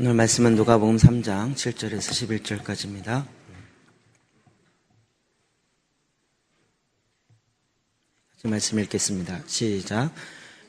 오늘 말씀은 누가복음 3장 7절에서 11절까지입니다. 말씀 읽겠습니다. 시작.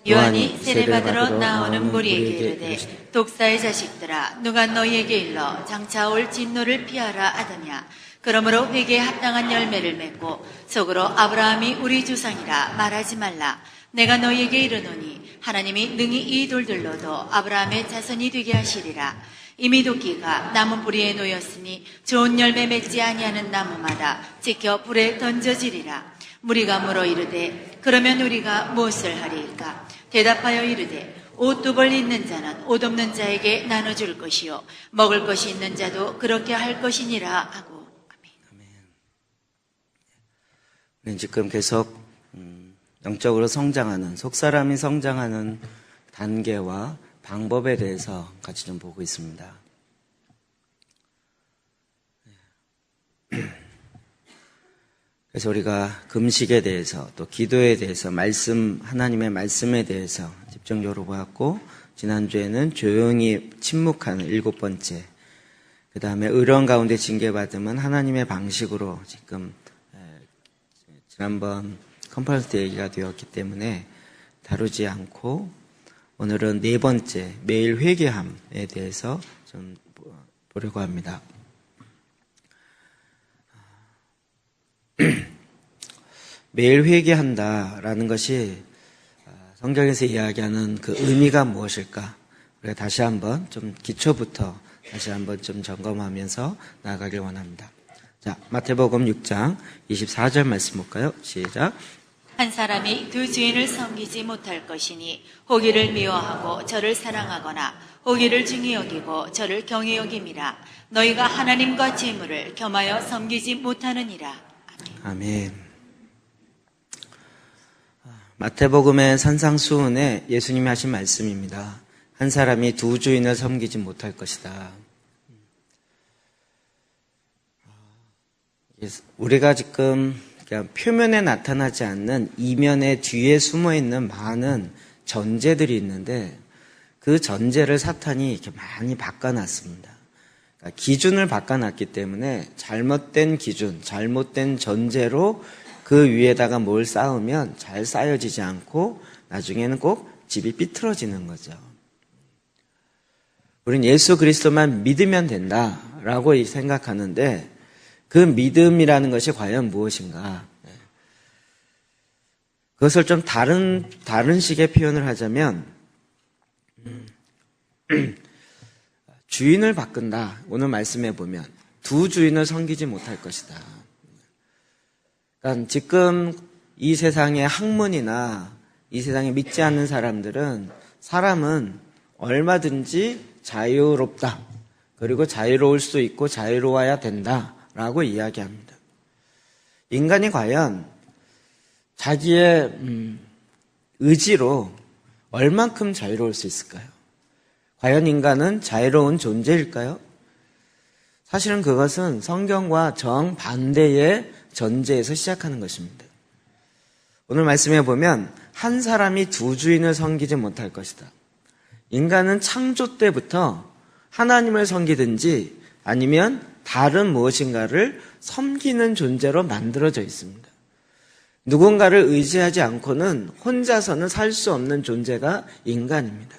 요한이 세례받으러 나오는 무리에게 이르되 독사의 자식들아 누가 너희에게 일러 장차 올 진노를 피하라 하더냐. 그러므로 회개에 합당한 열매를 맺고 속으로 아브라함이 우리 조상이라 말하지 말라. 내가 너희에게 이르노니 하나님이 능히 이 돌들로도 아브라함의 자손이 되게 하시리라. 이미 도끼가 나무 뿌리에 놓였으니 좋은 열매 맺지 아니하는 나무마다 지켜 불에 던져지리라. 무리가 물어 이르되 그러면 우리가 무엇을 하리이까? 대답하여 이르되 옷 두 벌 있는 자는 옷 없는 자에게 나눠줄 것이요 먹을 것이 있는 자도 그렇게 할 것이니라 하고. 아멘. 우리는 지금 계속 영적으로 성장하는, 속사람이 성장하는 단계와 방법에 대해서 같이 좀 보고 있습니다. 그래서 우리가 금식에 대해서 또 기도에 대해서 하나님의 말씀에 대해서 집중적으로 보았고, 지난주에는 조용히 침묵하는 7번째, 그 다음에 의로운 가운데 징계받음은 하나님의 방식으로 지금 지난번 컨퍼런스 때 얘기가 되었기 때문에 다루지 않고, 오늘은 4번째 매일 회개함에 대해서 좀 보려고 합니다. 매일 회개한다라는 것이 성경에서 이야기하는 그 의미가 무엇일까? 우리가 다시 한번 좀 기초부터 다시 한번 좀 점검하면서 나아가길 원합니다. 자, 마태복음 6장 24절 말씀 볼까요? 시작. 한 사람이 두 주인을 섬기지 못할 것이니 호기를 미워하고 저를 사랑하거나 호기를 중히 여기고 저를 경히 여김이라. 너희가 하나님과 재물을 겸하여 섬기지 못하느니라. 아멘. 마태복음의 산상수훈에 예수님이 하신 말씀입니다. 한 사람이 두 주인을 섬기지 못할 것이다. 우리가 지금 그냥 표면에 나타나지 않는 이면의 뒤에 숨어있는 많은 전제들이 있는데, 그 전제를 사탄이 이렇게 많이 바꿔놨습니다. 그러니까 기준을 바꿔놨기 때문에 잘못된 기준, 잘못된 전제로 그 위에다가 뭘 쌓으면 잘 쌓여지지 않고 나중에는 꼭 집이 삐뚤어지는 거죠. 우린 예수 그리스도만 믿으면 된다라고 생각하는데, 그 믿음이라는 것이 과연 무엇인가? 그것을 좀 다른 식의 표현을 하자면, 주인을 바꾼다. 오늘 말씀해 보면 두 주인을 섬기지 못할 것이다. 그러니까 지금 이 세상의 학문이나 이 세상에 믿지 않는 사람은 얼마든지 자유롭다. 그리고 자유로울 수 있고 자유로워야 된다라고 이야기합니다. 인간이 과연 자기의 의지로 얼만큼 자유로울 수 있을까요? 과연 인간은 자유로운 존재일까요? 사실은 그것은 성경과 정반대의 전제에서 시작하는 것입니다. 오늘 말씀해 보면 한 사람이 두 주인을 섬기지 못할 것이다. 인간은 창조 때부터 하나님을 섬기든지 아니면 다른 무엇인가를 섬기는 존재로 만들어져 있습니다. 누군가를 의지하지 않고는 혼자서는 살 수 없는 존재가 인간입니다.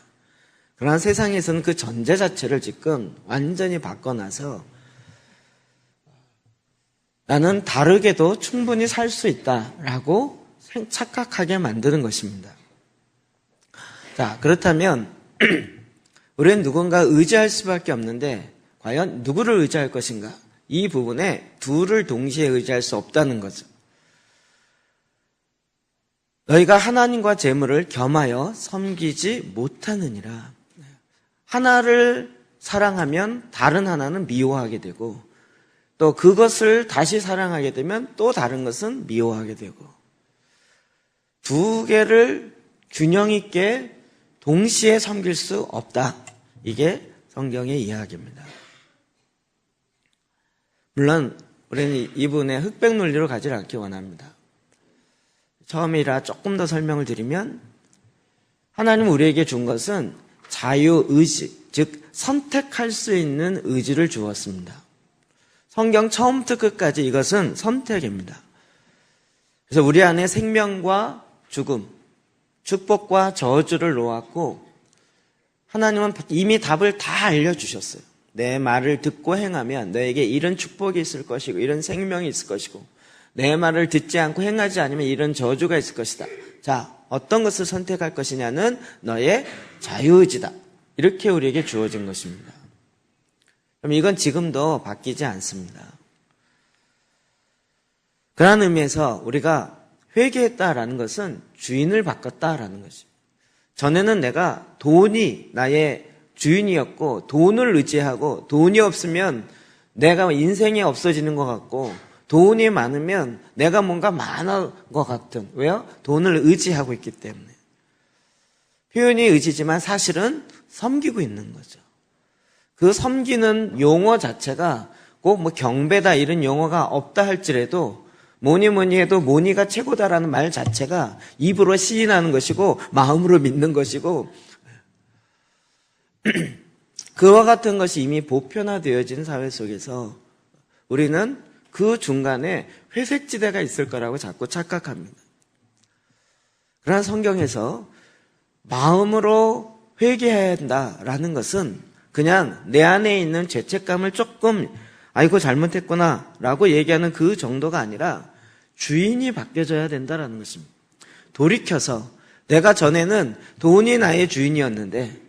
그러나 세상에서는 그 전제 자체를 지금 완전히 바꿔놔서 나는 다르게도 충분히 살 수 있다라고 착각하게 만드는 것입니다. 자, 그렇다면 우리는 누군가 의지할 수밖에 없는데 과연 누구를 의지할 것인가? 이 부분에 둘을 동시에 의지할 수 없다는 거죠. 너희가 하나님과 재물을 겸하여 섬기지 못하느니라. 하나를 사랑하면 다른 하나는 미워하게 되고, 또 그것을 다시 사랑하게 되면 또 다른 것은 미워하게 되고, 두 개를 균형 있게 동시에 섬길 수 없다. 이게 성경의 이야기입니다. 물론 우리는 이 부분에 흑백 논리로 가지 않기 원합니다. 처음이라 조금 더 설명을 드리면, 하나님 우리에게 준 것은 자유의지, 즉 선택할 수 있는 의지를 주었습니다. 성경 처음부터 끝까지 이것은 선택입니다. 그래서 우리 안에 생명과 죽음, 축복과 저주를 놓았고 하나님은 이미 답을 다 알려주셨어요. 내 말을 듣고 행하면 너에게 이런 축복이 있을 것이고 이런 생명이 있을 것이고 내 말을 듣지 않고 행하지 않으면 이런 저주가 있을 것이다. 자, 어떤 것을 선택할 것이냐는 너의 자유의지다. 이렇게 우리에게 주어진 것입니다. 그럼 이건 지금도 바뀌지 않습니다. 그런 의미에서 우리가 회개했다라는 것은 주인을 바꿨다라는 것입니다. 전에는 내가 돈이 나의 주인이었고 돈을 의지하고 돈이 없으면 내가 인생이 없어지는 것 같고 돈이 많으면 내가 뭔가 많은 것 같은, 왜요? 돈을 의지하고 있기 때문에. 표현이 의지지만 사실은 섬기고 있는 거죠. 그 섬기는 용어 자체가 꼭 뭐 경배다 이런 용어가 없다 할지라도 뭐니 해도 뭐니가 최고다라는 말 자체가 입으로 시인하는 것이고 마음으로 믿는 것이고 그와 같은 것이 이미 보편화되어진 사회 속에서 우리는 그 중간에 회색지대가 있을 거라고 자꾸 착각합니다. 그러나 성경에서 마음으로 회개해야 한다라는 것은 그냥 내 안에 있는 죄책감을 조금 아이고 잘못했구나 라고 얘기하는 그 정도가 아니라 주인이 바뀌어져야 된다는 것입니다. 돌이켜서 내가 전에는 돈이 나의 주인이었는데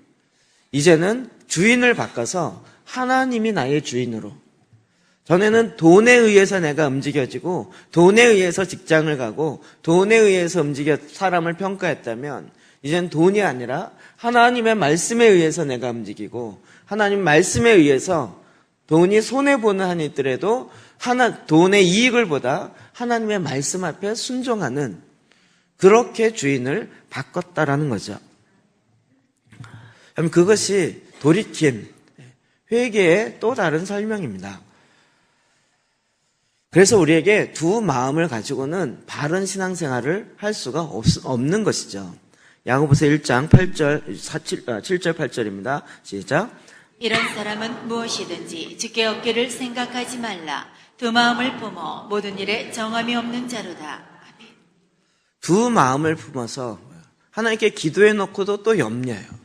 이제는 주인을 바꿔서 하나님이 나의 주인으로, 전에는 돈에 의해서 내가 움직여지고 돈에 의해서 직장을 가고 돈에 의해서 움직여 사람을 평가했다면 이제는 돈이 아니라 하나님의 말씀에 의해서 내가 움직이고 하나님 말씀에 의해서 돈이 손해보는 한이 있더라도 돈의 이익을 보다 하나님의 말씀 앞에 순종하는 그렇게 주인을 바꿨다라는 거죠. 그럼 그것이 돌이킴, 회개의 또 다른 설명입니다. 그래서 우리에게 두 마음을 가지고는 바른 신앙생활을 할 수가 없는 것이죠. 야고보서 1장 7절 8절입니다. 시작. 이런 사람은 무엇이든지 주께 얻기를 생각하지 말라. 두 마음을 품어 모든 일에 정함이 없는 자로다. 아멘. 두 마음을 품어서 하나님께 기도해 놓고도 또 염려해요.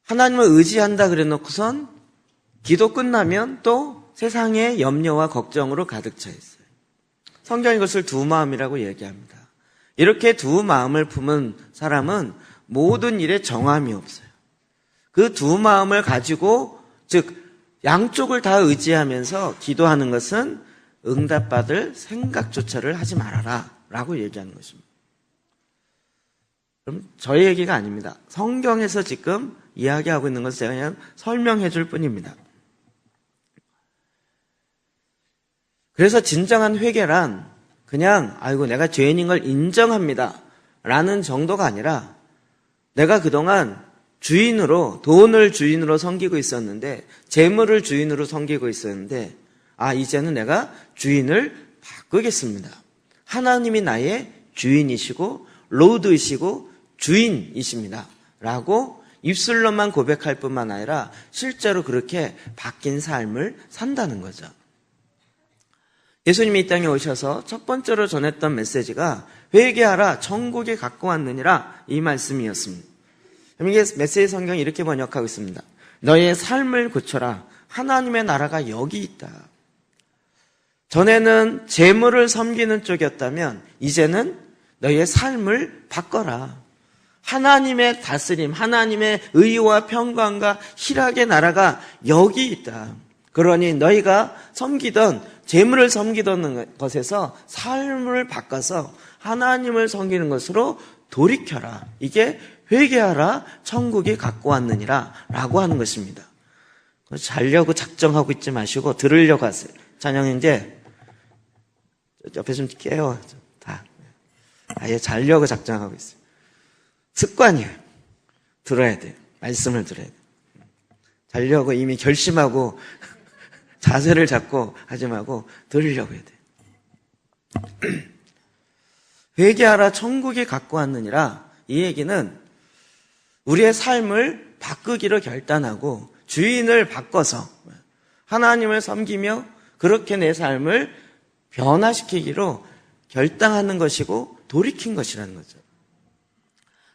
하나님을 의지한다 그래 놓고선 기도 끝나면 또 세상의 염려와 걱정으로 가득 차 있어요. 성경이 이것을 두 마음이라고 얘기합니다. 이렇게 두 마음을 품은 사람은 모든 일에 정함이 없어요. 그 두 마음을 가지고, 즉 양쪽을 다 의지하면서 기도하는 것은 응답받을 생각조차를 하지 말아라 라고 얘기하는 것입니다. 그럼 저희 얘기가 아닙니다. 성경에서 지금 이야기하고 있는 것을 제가 그냥 설명해 줄 뿐입니다. 그래서 진정한 회개란 그냥 아이고 내가 죄인인 걸 인정합니다 라는 정도가 아니라 내가 그동안 주인으로, 돈을 주인으로 섬기고 있었는데, 재물을 주인으로 섬기고 있었는데, 이제는 내가 주인을 바꾸겠습니다. 하나님이 나의 주인이시고 로드이시고 주인이십니다 라고 입술로만 고백할 뿐만 아니라 실제로 그렇게 바뀐 삶을 산다는 거죠. 예수님이 이 땅에 오셔서 첫 번째로 전했던 메시지가 회개하라 천국에 갖고 왔느니라 이 말씀이었습니다. 이게 메시지 성경이 이렇게 번역하고 있습니다. 너의 삶을 고쳐라. 하나님의 나라가 여기 있다. 전에는 재물을 섬기는 쪽이었다면 이제는 너의 삶을 바꿔라. 하나님의 다스림, 하나님의 의와 평강과 희락의 나라가 여기 있다. 그러니 너희가 섬기던 재물을 섬기던 것에서 삶을 바꿔서 하나님을 섬기는 것으로 돌이켜라. 이게 회개하라 천국이 갖고 왔느니라 라고 하는 것입니다. 자려고 작정하고 있지 마시고 들으려고 하세요. 찬영 이제 옆에 좀 깨요. 다 아예 자려고 작정하고 있어요. 습관이에요. 들어야 돼요. 말씀을 들어야 돼요. 자려고 이미 결심하고 자세를 잡고 하지 말고 들으려고 해야 돼요. 회개하라 천국이 갖고 왔느니라 이 얘기는 우리의 삶을 바꾸기로 결단하고 주인을 바꿔서 하나님을 섬기며 그렇게 내 삶을 변화시키기로 결단하는 것이고 돌이킨 것이라는 거죠.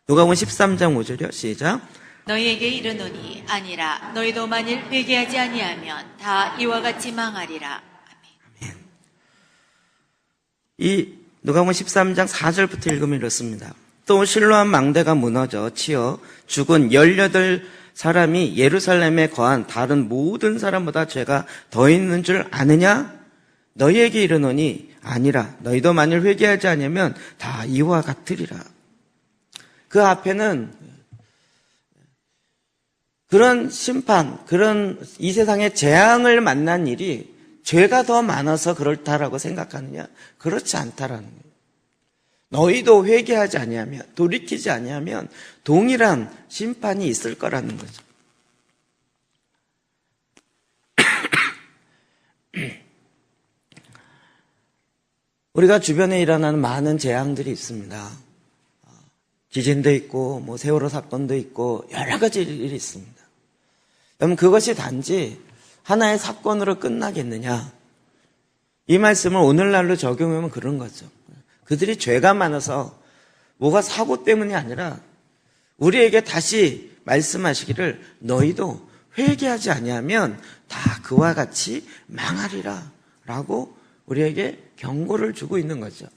누가복음 13장 5절이요. 시작. 너희에게 이르노니 아니라 너희도 만일 회개하지 아니하면 다 이와 같이 망하리라. 아멘. 이 누가복음 13장 4절부터 읽으면 이렇습니다. 또 실로암 망대가 무너져 치어 죽은 18사람이 예루살렘에 거한 다른 모든 사람보다 죄가 더 있는 줄 아느냐? 너희에게 이르노니 아니라 너희도 만일 회개하지 않으면 다 이와 같으리라. 그 앞에는 그런 심판, 그런 이 세상의 재앙을 만난 일이 죄가 더 많아서 그렇다라고 생각하느냐? 그렇지 않다라는 거예요. 너희도 회개하지 아니하면, 돌이키지 아니하면 동일한 심판이 있을 거라는 거죠. 우리가 주변에 일어나는 많은 재앙들이 있습니다. 지진도 있고, 세월호 사건도 있고, 여러 가지 일이 있습니다. 그럼 그것이 단지 하나의 사건으로 끝나겠느냐? 이 말씀을 오늘날로 적용하면 그런 거죠. 그들이 죄가 많아서 뭐가 사고 때문이 아니라 우리에게 다시 말씀하시기를 너희도 회개하지 아니하면 다 그와 같이 망하리라 라고 우리에게 경고를 주고 있는 거죠.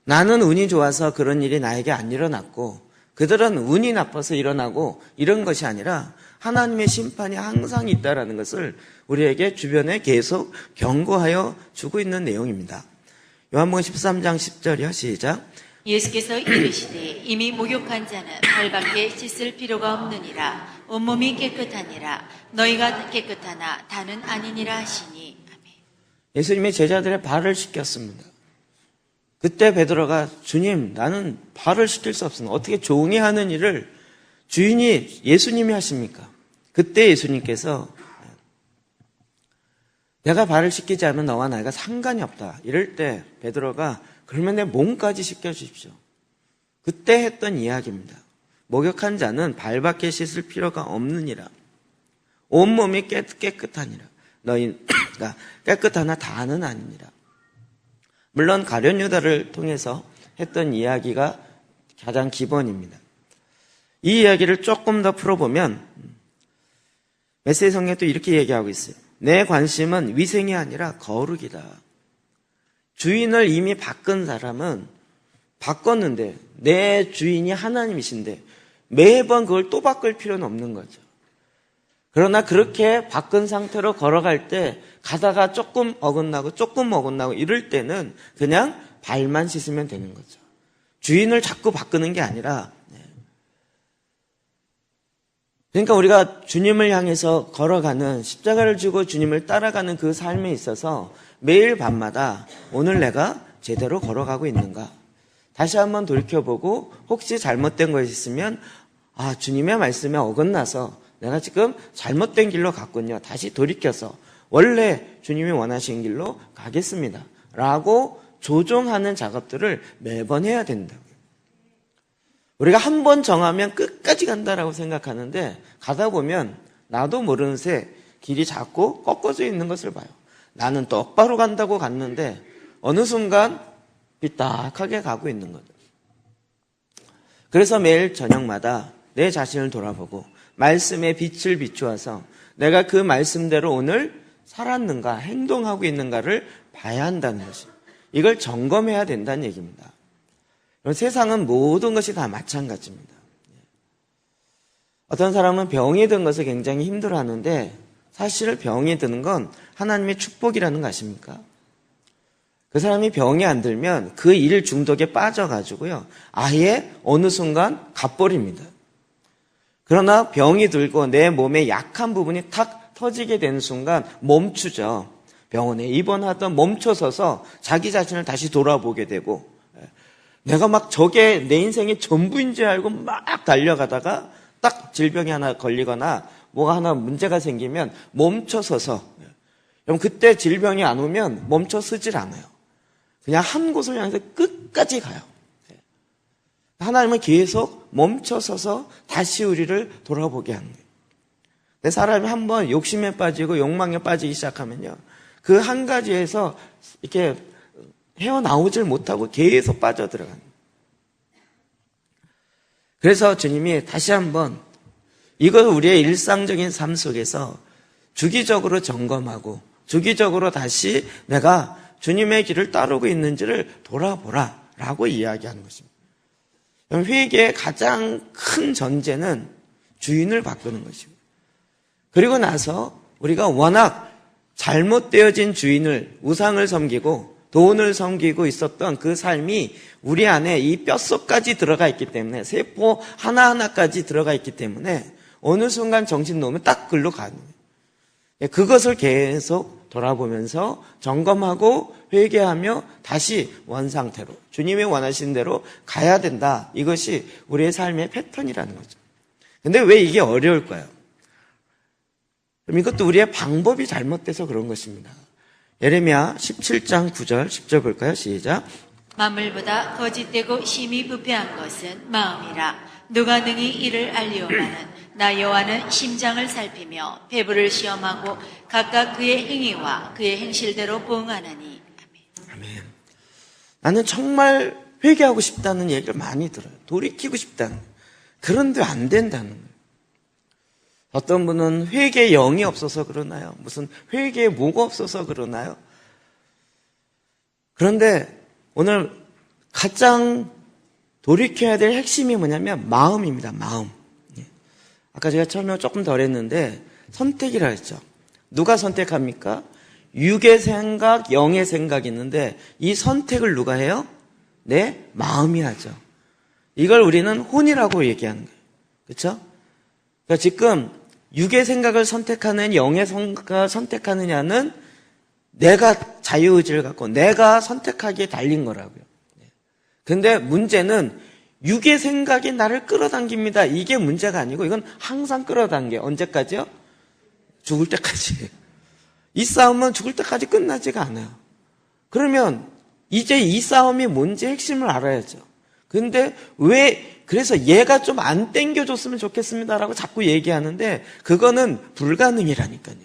나는 운이 좋아서 그런 일이 나에게 안 일어났고 그들은 운이 나빠서 일어나고 이런 것이 아니라 하나님의 심판이 항상 있다라는 것을 우리에게 주변에 계속 경고하여 주고 있는 내용입니다. 요한복음 13장 10절이요. 시작. 예수께서 이르시되 이미 목욕한 자는 발밖에 씻을 필요가 없느니라. 온몸이 깨끗하니라. 너희가 깨끗하나 다는 아니니라 하시니. 아멘. 예수님이 제자들의 발을 씻겼습니다. 그때 베드로가 주님, 나는 발을 씻길 수 없습니다. 어떻게 종이 하는 일을 주인이 예수님이 하십니까? 그때 예수님께서 내가 발을 씻기지 않으면 너와 나가 상관이 없다. 이럴 때 베드로가 그러면 내 몸까지 씻겨주십시오. 그때 했던 이야기입니다. 목욕한 자는 발밖에 씻을 필요가 없느니라. 온몸이 깨끗하니라. 너희가 깨끗하나 다는 아니니라. 물론 가룟 유다를 통해서 했던 이야기가 가장 기본입니다. 이 이야기를 조금 더 풀어보면 메시지 성경에 또 이렇게 얘기하고 있어요. 내 관심은 위생이 아니라 거룩이다. 주인을 이미 바꾼 사람은 바꿨는데 내 주인이 하나님이신데 매번 그걸 또 바꿀 필요는 없는 거죠. 그러나 그렇게 바꾼 상태로 걸어갈 때 가다가 조금 어긋나고 이럴 때는 그냥 발만 씻으면 되는 거죠. 주인을 자꾸 바꾸는 게 아니라 그러니까 우리가 주님을 향해서 걸어가는 십자가를 지고 주님을 따라가는 그 삶에 있어서 매일 밤마다 오늘 내가 제대로 걸어가고 있는가 다시 한번 돌이켜보고 혹시 잘못된 것이 있으면 주님의 말씀에 어긋나서 내가 지금 잘못된 길로 갔군요. 다시 돌이켜서 원래 주님이 원하시는 길로 가겠습니다 라고 조정하는 작업들을 매번 해야 된다고요. 우리가 한 번 정하면 끝까지 간다라고 생각하는데 가다 보면 나도 모르는 새 길이 자꾸 꺾어져 있는 것을 봐요. 나는 똑바로 간다고 갔는데 어느 순간 삐딱하게 가고 있는 거죠. 그래서 매일 저녁마다 내 자신을 돌아보고 말씀의 빛을 비추어서 내가 그 말씀대로 오늘 살았는가 행동하고 있는가를 봐야 한다는 것이 이걸 점검해야 된다는 얘기입니다. 세상은 모든 것이 다 마찬가지입니다. 어떤 사람은 병이 든 것을 굉장히 힘들어하는데 사실 병이 드는 건 하나님의 축복이라는 거 아십니까? 그 사람이 병이 안 들면 그 일 중독에 빠져가지고요 아예 어느 순간 가버립니다. 그러나 병이 들고 내 몸의 약한 부분이 탁 터지게 되는 순간 멈추죠. 병원에 입원하던 멈춰서서 자기 자신을 다시 돌아보게 되고 내가 막 저게 내 인생의 전부인 줄 알고 막 달려가다가 딱 질병이 하나 걸리거나 뭐가 하나 문제가 생기면 멈춰서서 그럼 그때 질병이 안 오면 멈춰서질 않아요. 그냥 한 곳을 향해서 끝까지 가요. 하나님은 계속 멈춰서서 다시 우리를 돌아보게 하는 거예요. 근데 사람이 한번 욕심에 빠지고 욕망에 빠지기 시작하면요, 그 한 가지에서 이렇게 헤어나오질 못하고 계속 빠져들어가는 거예요. 그래서 주님이 다시 한번 이걸 우리의 일상적인 삶 속에서 주기적으로 점검하고 주기적으로 다시 내가 주님의 길을 따르고 있는지를 돌아보라 라고 이야기하는 것입니다. 회개의 가장 큰 전제는 주인을 바꾸는 것이고, 그리고 나서 우리가 워낙 잘못되어진 주인을, 우상을 섬기고 돈을 섬기고 있었던 그 삶이 우리 안에 이 뼛속까지 들어가 있기 때문에, 세포 하나하나까지 들어가 있기 때문에 어느 순간 정신 놓으면 딱 글로 가는 거예요. 그것을 계속 돌아보면서 점검하고 회개하며 다시 원상태로, 주님이 원하시는 대로 가야 된다. 이것이 우리의 삶의 패턴이라는 거죠. 근데 왜 이게 어려울까요? 그럼 이것도 우리의 방법이 잘못돼서 그런 것입니다. 예레미야 17장 9절 10절 볼까요? 시작. 만물보다 거짓되고 심히 부패한 것은 마음이라. 누가 능히 이를 알리오마는 나 여호와는 심장을 살피며 배부를 시험하고 각각 그의 행위와 그의 행실대로 보응하나니. 아멘. 나는 정말 회개하고 싶다는 얘기를 많이 들어요. 돌이키고 싶다는. 그런데 안 된다는 거예요. 어떤 분은 회개의 영이 없어서 그러나요? 무슨 회개의 뭐가 없어서 그러나요? 그런데 오늘 가장 돌이켜야 될 핵심이 뭐냐면 마음입니다. 마음. 아까 제가 처음에 조금 덜 했는데 선택이라 했죠. 누가 선택합니까? 육의 생각, 영의 생각이 있는데 이 선택을 누가 해요? 내 마음이 하죠. 이걸 우리는 혼이라고 얘기하는 거예요. 그렇죠? 그러니까 지금 육의 생각을 선택하는, 영의 생각을 선택하느냐는 내가 자유의지를 갖고 내가 선택하기에 달린 거라고요. 근데 문제는 육의 생각이 나를 끌어당깁니다. 이게 문제가 아니고 이건 항상 끌어당겨요. 언제까지요? 죽을 때까지. 이 싸움은 죽을 때까지 끝나지가 않아요. 그러면 이제 이 싸움이 뭔지 핵심을 알아야죠. 근데 그래서 얘가 좀 안 땡겨줬으면 좋겠습니다라고 자꾸 얘기하는데 그거는 불가능이라니까요.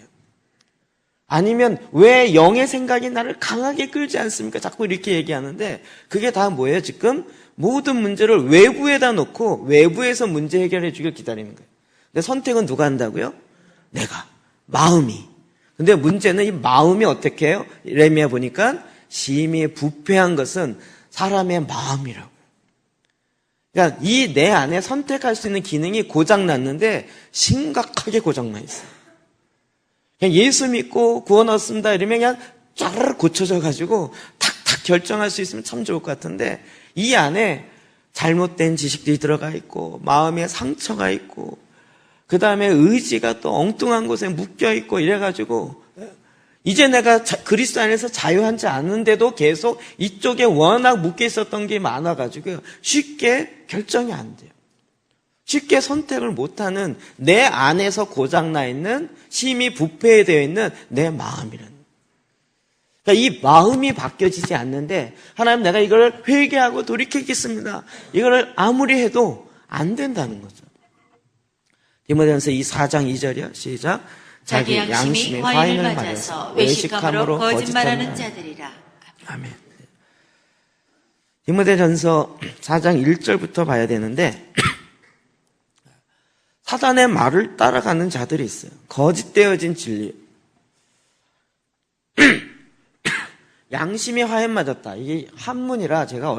아니면 왜 영의 생각이 나를 강하게 끌지 않습니까? 자꾸 이렇게 얘기하는데 그게 다 뭐예요? 지금 모든 문제를 외부에다 놓고 외부에서 문제 해결해 주길 기다리는 거예요. 근데 선택은 누가 한다고요? 내가. 마음이. 근데 문제는 이 마음이 어떻게 해요? 예레미야 보니까 심히 부패한 것은 사람의 마음이라고. 그러니까 이 내 안에 선택할 수 있는 기능이 고장났는데 심각하게 고장나 있어요. 그냥 예수 믿고 구원 얻습니다 이러면 그냥 쫙 고쳐져 가지고 탁탁 결정할 수 있으면 참 좋을 것 같은데 이 안에 잘못된 지식들이 들어가 있고 마음에 상처가 있고 그 다음에 의지가 또 엉뚱한 곳에 묶여 있고 이래가지고 이제 내가 그리스도 안에서 자유하지 않은데도 계속 이쪽에 워낙 묶여 있었던 게 많아가지고 쉽게 결정이 안 돼요. 쉽게 선택을 못하는 내 안에서 고장나 있는 심히 부패되어 있는 내 마음이라는. 그러니까 이 마음이 바뀌어지지 않는데 하나님 내가 이걸 회개하고 돌이키겠습니다. 이거를 아무리 해도 안 된다는 거죠. 디모데전서 4장 2절이요. 시작. 자기 양심이 화인을 맞아서 외식함으로 거짓말하는 자들이라. 아멘. 디모데전서 4장 1절부터 봐야 되는데 사단의 말을 따라가는 자들이 있어요. 거짓되어진 진리. 양심이 화인 맞았다. 이게 한문이라 제가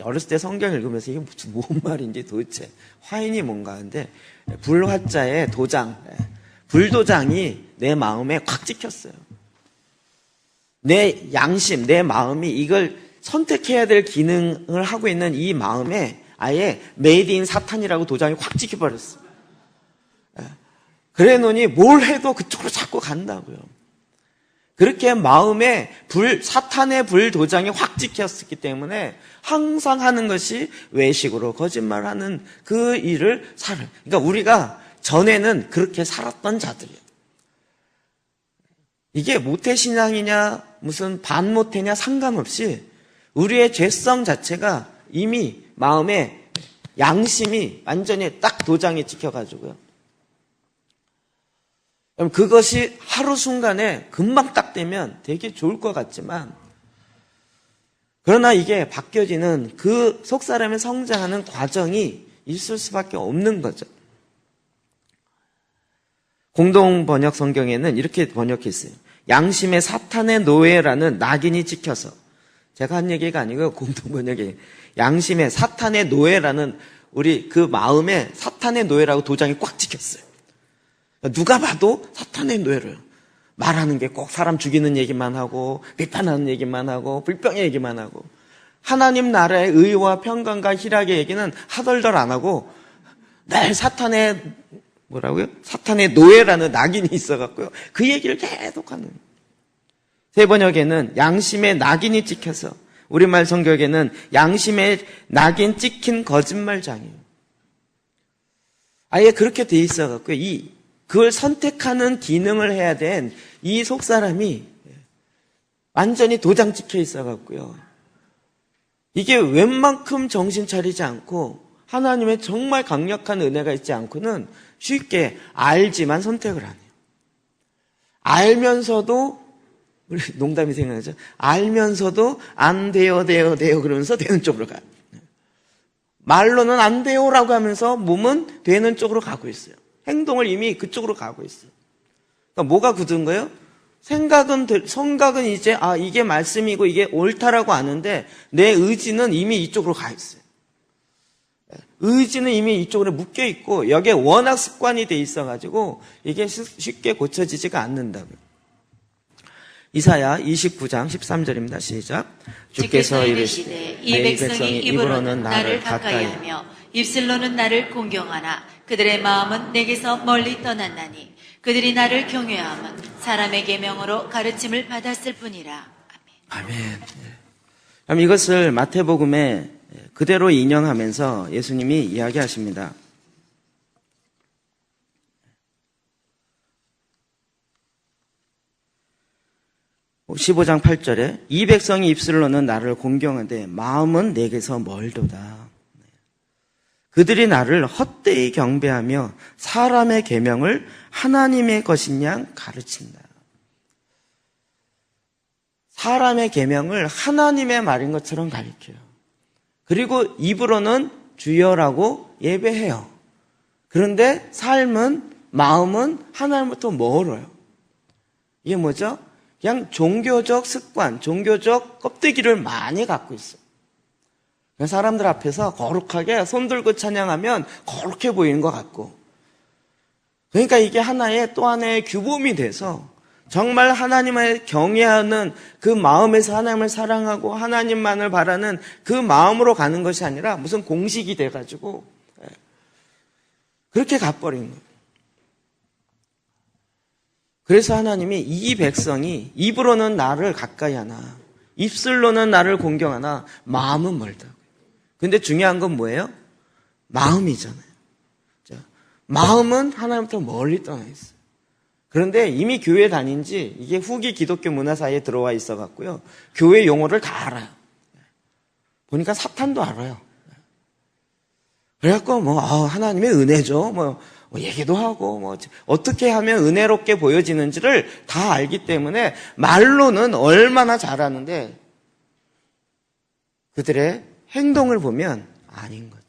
어렸을 때 성경 읽으면서 이게 무슨 말인지 도대체 화인이 뭔가 하는데 불화자의 도장, 불도장이 내 마음에 콱 찍혔어요. 내 양심, 내 마음이 이걸 선택해야 될 기능을 하고 있는 이 마음에 아예 메이드 인 사탄이라고 도장이 확 찍혀버렸어요. 그래 놓으니 뭘 해도 그쪽으로 자꾸 간다고요. 그렇게 마음에 사탄의 불 도장이 확 찍혔기 때문에 항상 하는 것이 외식으로 거짓말하는 그 일을 살아요. 그러니까 우리가 전에는 그렇게 살았던 자들이에요. 이게 모태신앙이냐 무슨 반모태냐 상관없이 우리의 죄성 자체가 이미 마음에 양심이 완전히 딱 도장에 찍혀가지고요. 그것이 하루 순간에 금방 딱 되면 되게 좋을 것 같지만, 그러나 이게 바뀌어지는 그 속사람의 성장하는 과정이 있을 수밖에 없는 거죠. 공동 번역 성경에는 이렇게 번역했어요. 양심의 사탄의 노예라는 낙인이 찍혀서, 제가 한 얘기가 아니고요. 공동 번역에 양심의 사탄의 노예라는 우리 그 마음에 사탄의 노예라고 도장이 꽉 찍혔어요. 누가 봐도 사탄의 노예를 말하는 게 꼭 사람 죽이는 얘기만 하고 비판하는 얘기만 하고 불평의 얘기만 하고 하나님 나라의 의와 평강과 희락의 얘기는 하덜덜 안 하고 늘 사탄의 뭐라고요? 사탄의 노예라는 낙인이 있어갖고요. 그 얘기를 계속하는. 새 번역에는 양심의 낙인이 찍혀서, 우리말 성격에는 양심의 낙인 찍힌 거짓말장이에요. 아예 그렇게 돼 있어갖고요. 그걸 선택하는 기능을 해야 된 이 속사람이 완전히 도장 찍혀 있어갖고요. 이게 웬만큼 정신 차리지 않고 하나님의 정말 강력한 은혜가 있지 않고는 쉽게 알지만 선택을 안 해요. 알면서도, 우리 농담이 생각나죠? 알면서도 안 돼요 그러면서 되는 쪽으로 가요. 말로는 안 돼요라고 하면서 몸은 되는 쪽으로 가고 있어요. 행동을 이미 그쪽으로 가고 있어요. 그러니까 뭐가 굳은 거예요? 생각은 이제 이게 말씀이고 이게 옳다라고 아는데 내 의지는 이미 이쪽으로 가 있어요. 의지는 이미 이쪽으로 묶여 있고 여기에 워낙 습관이 돼 있어가지고 이게 쉽게 고쳐지지가 않는다고요. 이사야 29장 13절입니다. 시작. 주께서 이르시되 이 백성이 입으로는 나를 가까이하며 입술로는 나를 공경하나 그들의 마음은 내게서 멀리 떠났나니 그들이 나를 경외함은 사람의 계명으로 가르침을 받았을 뿐이라. 아멘. 그럼 이것을 마태복음에 그대로 인용하면서 예수님이 이야기하십니다. 15장 8절에 이 백성이 입술로는 나를 공경하되 마음은 내게서 멀도다. 그들이 나를 헛되이 경배하며 사람의 계명을 하나님의 것인 양 가르친다. 사람의 계명을 하나님의 말인 것처럼 가르쳐요. 그리고 입으로는 주여라고 예배해요. 그런데 삶은, 마음은 하나님부터 멀어요. 이게 뭐죠? 그냥 종교적 습관, 종교적 껍데기를 많이 갖고 있어요. 사람들 앞에서 거룩하게 손 들고 찬양하면 거룩해 보이는 것 같고, 그러니까 이게 하나의 또 하나의 규범이 돼서 정말 하나님을 경외하는 그 마음에서 하나님을 사랑하고 하나님만을 바라는 그 마음으로 가는 것이 아니라 무슨 공식이 돼가지고 그렇게 가버린 거예요. 그래서 하나님이 이 백성이 입으로는 나를 가까이 하나 입술로는 나를 공경하나 마음은 멀다고요. 근데 중요한 건 뭐예요? 마음이잖아요. 마음은 하나님부터 멀리 떠나 있어요. 그런데 이미 교회 다닌 지 이게 후기 기독교 문화 사이에 들어와 있어 갖고요. 교회 용어를 다 알아요. 보니까 사탄도 알아요. 그래갖고 하나님의 은혜죠. 얘기도 하고 어떻게 하면 은혜롭게 보여지는지를 다 알기 때문에 말로는 얼마나 잘하는데 그들의 행동을 보면 아닌 거죠.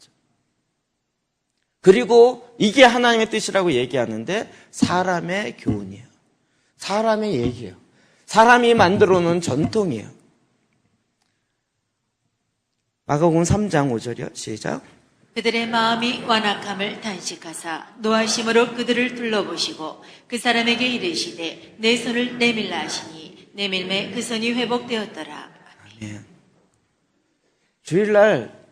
그리고 이게 하나님의 뜻이라고 얘기하는데 사람의 교훈이에요. 사람의 얘기예요. 사람이 만들어 놓은 전통이에요. 마가복음 3장 5절이요. 시작. 그들의 마음이 완악함을 단식하사 노하심으로 그들을 둘러보시고 그 사람에게 이르시되 내 손을 내밀라 하시니 내밀매 그 손이 회복되었더라. 아멘. 주일날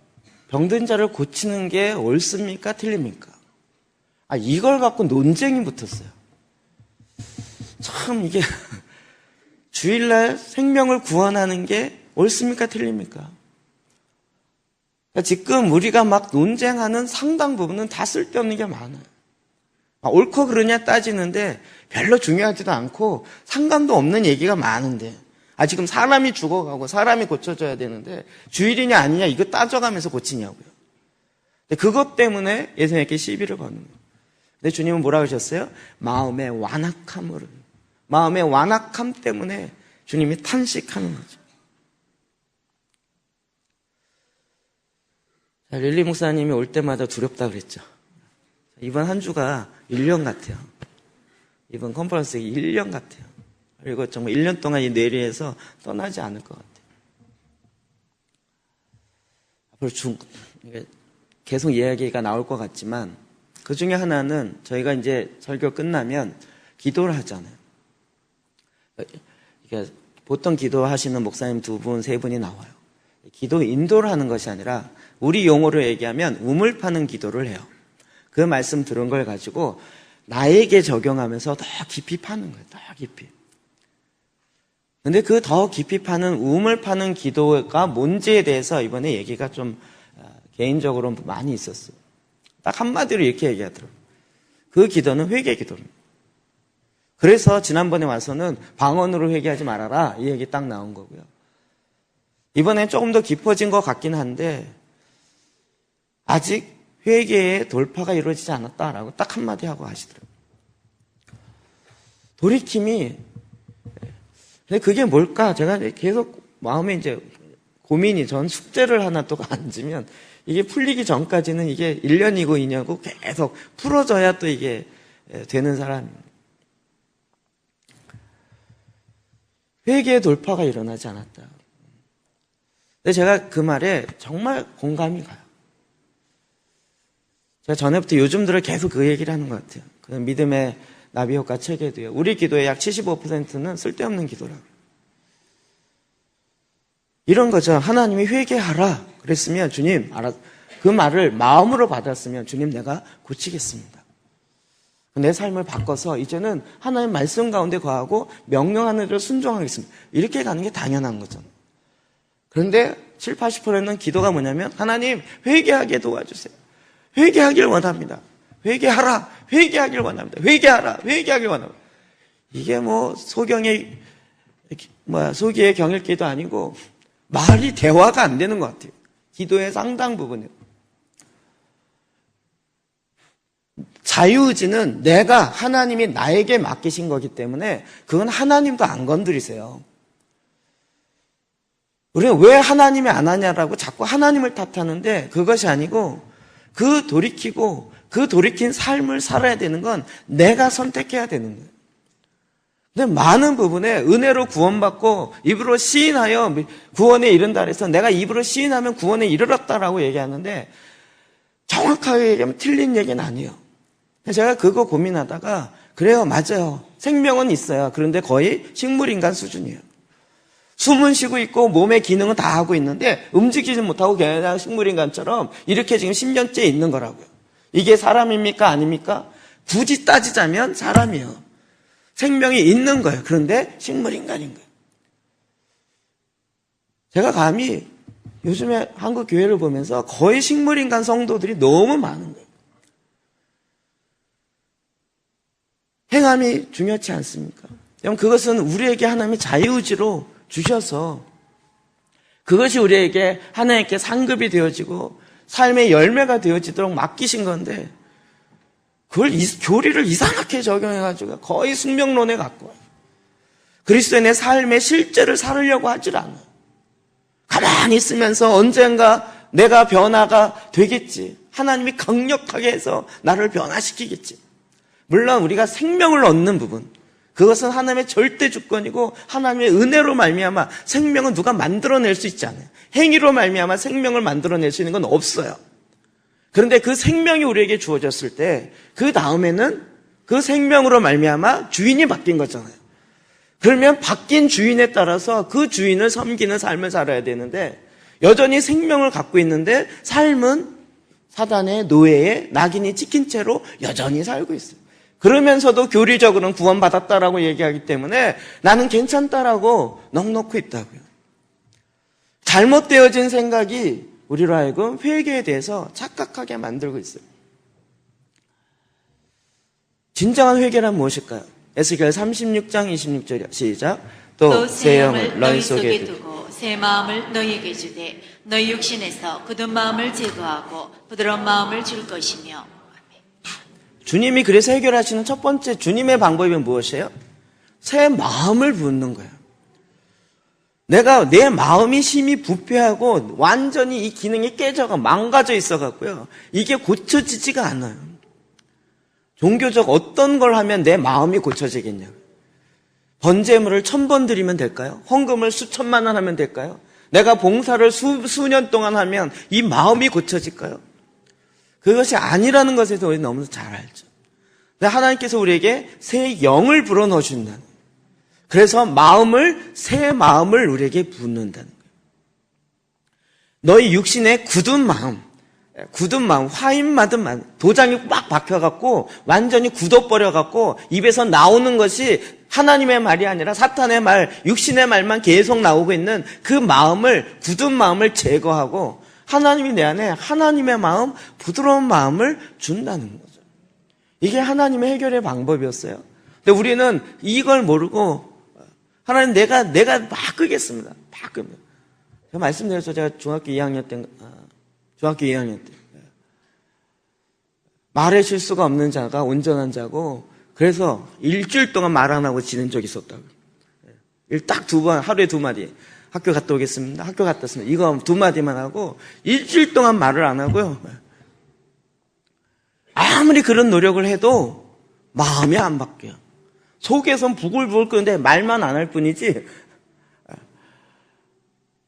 병든 자를 고치는 게 옳습니까? 틀립니까? 이걸 갖고 논쟁이 붙었어요. 참 이게 주일날 생명을 구원하는 게 옳습니까? 틀립니까? 지금 우리가 막 논쟁하는 상당 부분은 다 쓸데없는 게 많아요. 옳고 그르냐 따지는데 별로 중요하지도 않고 상관도 없는 얘기가 많은데 지금 사람이 죽어가고 사람이 고쳐져야 되는데 주일이냐 아니냐 이거 따져가면서 고치냐고요. 근데 그것 때문에 예수님께 시비를 거는 거예요. 근데 주님은 뭐라 그러셨어요? 마음의 완악함 때문에 주님이 탄식하는 거죠. 자, 릴리 목사님이 올 때마다 두렵다 그랬죠. 이번 한 주가 1년 같아요. 이번 컨퍼런스가 1년 같아요. 그리고 정말 1년 동안 이 뇌리에서 떠나지 않을 것 같아요. 앞으로 계속 이야기가 나올 것 같지만 그 중에 하나는 저희가 이제 설교 끝나면 기도를 하잖아요. 보통 기도하시는 목사님 2분, 3분이 나와요. 기도 인도를 하는 것이 아니라 우리 용어로 얘기하면 우물 파는 기도를 해요. 그 말씀 들은 걸 가지고 나에게 적용하면서 더 깊이 파는 거예요. 더 깊이. 근데 그 더 깊이 파는 우물 파는 기도가 뭔지에 대해서 이번에 얘기가 좀 개인적으로 많이 있었어요. 딱 한마디로 이렇게 얘기하더라고요. 그 기도는 회개 기도입니다. 그래서 지난번에 와서는 방언으로 회개하지 말아라 이 얘기 딱 나온 거고요. 이번엔 조금 더 깊어진 것 같긴 한데 아직 회개의 돌파가 이루어지지 않았다라고 딱 한마디 하고 하시더라고요. 돌이킴이 근데 그게 뭘까? 제가 계속 마음에 이제 고민이 전 숙제를 하나 또 앉으면 이게 풀리기 전까지는 이게 1년이고 2년이고 계속 풀어져야 또 이게 되는 사람입니다. 회개의 돌파가 일어나지 않았다. 근데 제가 그 말에 정말 공감이 가요. 제가 전에부터 요즘 들어 계속 그 얘기를 하는 것 같아요. 그 믿음의 나비효과 책에도요. 우리 기도의 약 75%는 쓸데없는 기도라고. 이런 거죠. 하나님이 회개하라 그랬으면 주님 그 말을 마음으로 받았으면 주님 내가 고치겠습니다. 내 삶을 바꿔서 이제는 하나님 말씀 가운데 거하고 명령하는 대로 순종하겠습니다. 이렇게 가는 게 당연한 거잖아요. 그런데 70, 80%는 기도가 뭐냐면 하나님 회개하게 도와주세요. 회개하길 원합니다. 회개하라. 회개하길 원합니다. 회개하라. 회개하길 원합니다. 이게 소기의 경읽기도 아니고 말이 대화가 안 되는 것 같아요. 기도의 상당 부분은. 자유의지는 내가 하나님이 나에게 맡기신 거기 때문에 그건 하나님도 안 건드리세요. 우리는 왜 하나님이 안 하냐라고 자꾸 하나님을 탓하는데 그것이 아니고 그 돌이킨 삶을 살아야 되는 건 내가 선택해야 되는 거예요. 근데 많은 부분에 은혜로 구원받고 입으로 시인하여 구원에 이른다 그래서 내가 입으로 시인하면 구원에 이르렀다라고 얘기하는데 정확하게 얘기하면 틀린 얘기는 아니에요. 제가 그거 고민하다가 그래요, 맞아요. 생명은 있어요. 그런데 거의 식물인간 수준이에요. 숨은 쉬고 있고 몸의 기능은 다 하고 있는데 움직이지 못하고 그냥 식물인간처럼 이렇게 지금 10년째 있는 거라고요. 이게 사람입니까? 아닙니까? 굳이 따지자면 사람이에요. 생명이 있는 거예요. 그런데 식물인간인 거예요. 제가 감히 요즘에 한국 교회를 보면서 거의 식물인간 성도들이 너무 많은 거예요. 행함이 중요치 않습니까? 여러분 그것은 우리에게 하나님이 자유의지로 주셔서 그것이 우리에게 하나님께 상급이 되어지고 삶의 열매가 되어지도록 맡기신 건데 그걸 교리를 이상하게 적용해가지고 거의 숙명론에 갖고 와요. 그리스도인의 삶의 실제를 살으려고 하질 않아요. 가만히 있으면서 언젠가 내가 변화가 되겠지. 하나님이 강력하게 해서 나를 변화시키겠지. 물론 우리가 생명을 얻는 부분 그것은 하나님의 절대 주권이고 하나님의 은혜로 말미암아 생명은 누가 만들어낼 수 있지 않아요. 행위로 말미암아 생명을 만들어낼 수 있는 건 없어요. 그런데 그 생명이 우리에게 주어졌을 때 그 다음에는 그 생명으로 말미암아 주인이 바뀐 거잖아요. 그러면 바뀐 주인에 따라서 그 주인을 섬기는 삶을 살아야 되는데 여전히 생명을 갖고 있는데 삶은 사단의 노예에 낙인이 찍힌 채로 여전히 살고 있어요. 그러면서도 교리적으로는 구원받았다라고 얘기하기 때문에 나는 괜찮다라고 넋놓고 있다고요. 잘못되어진 생각이 우리로 하여금 회개에 대해서 착각하게 만들고 있어요. 진정한 회개란 무엇일까요? 에스겔 36장 26절이요. 시작. 또 새 영을 너희 속에 두고 새 마음을 너희에게 주되 너희 육신에서 굳은 마음을 제거하고 부드러운 마음을 줄 것이며. 주님이 그래서 해결하시는 첫 번째 주님의 방법이 무엇이에요? 새 마음을 붓는 거예요. 내 마음이 심히 부패하고 완전히 이 기능이 깨져가 망가져 있어갖고요. 이게 고쳐지지가 않아요. 종교적 어떤 걸 하면 내 마음이 고쳐지겠냐. 번제물을 1000번 드리면 될까요? 헌금을 수천만 원 하면 될까요? 내가 봉사를 수년 동안 하면 이 마음이 고쳐질까요? 그것이 아니라는 것에 대해서 우리 너무 잘 알죠. 근데 하나님께서 우리에게 새 영을 불어넣으신다는 거예요. 그래서 새 마음을 우리에게 붓는다는 거예요. 너희 육신의 굳은 마음, 화인 맞은 마음, 도장이 막 박혀갖고 완전히 굳어버려갖고 입에서 나오는 것이 하나님의 말이 아니라 사탄의 말, 육신의 말만 계속 나오고 있는 그 마음을, 굳은 마음을 제거하고 하나님이 내 안에 하나님의 마음, 부드러운 마음을 준다는 거죠. 이게 하나님의 해결의 방법이었어요. 근데 우리는 이걸 모르고 하나님 내가 막 끄겠습니다. 막 끄면. 제가 말씀드렸죠. 제가 중학교 2학년 때 말에 실수가 없는 자가 온전한 자고 그래서 일주일 동안 말 안 하고 지낸 적이 있었다고요. 딱 2번, 하루에 2마디. 학교 갔다 오겠습니다. 학교 갔다 왔습니다. 이거 2마디만 하고 일주일 동안 말을 안 하고요. 아무리 그런 노력을 해도 마음이 안 바뀌어요. 속에선 부글부글 끓는데 말만 안 할 뿐이지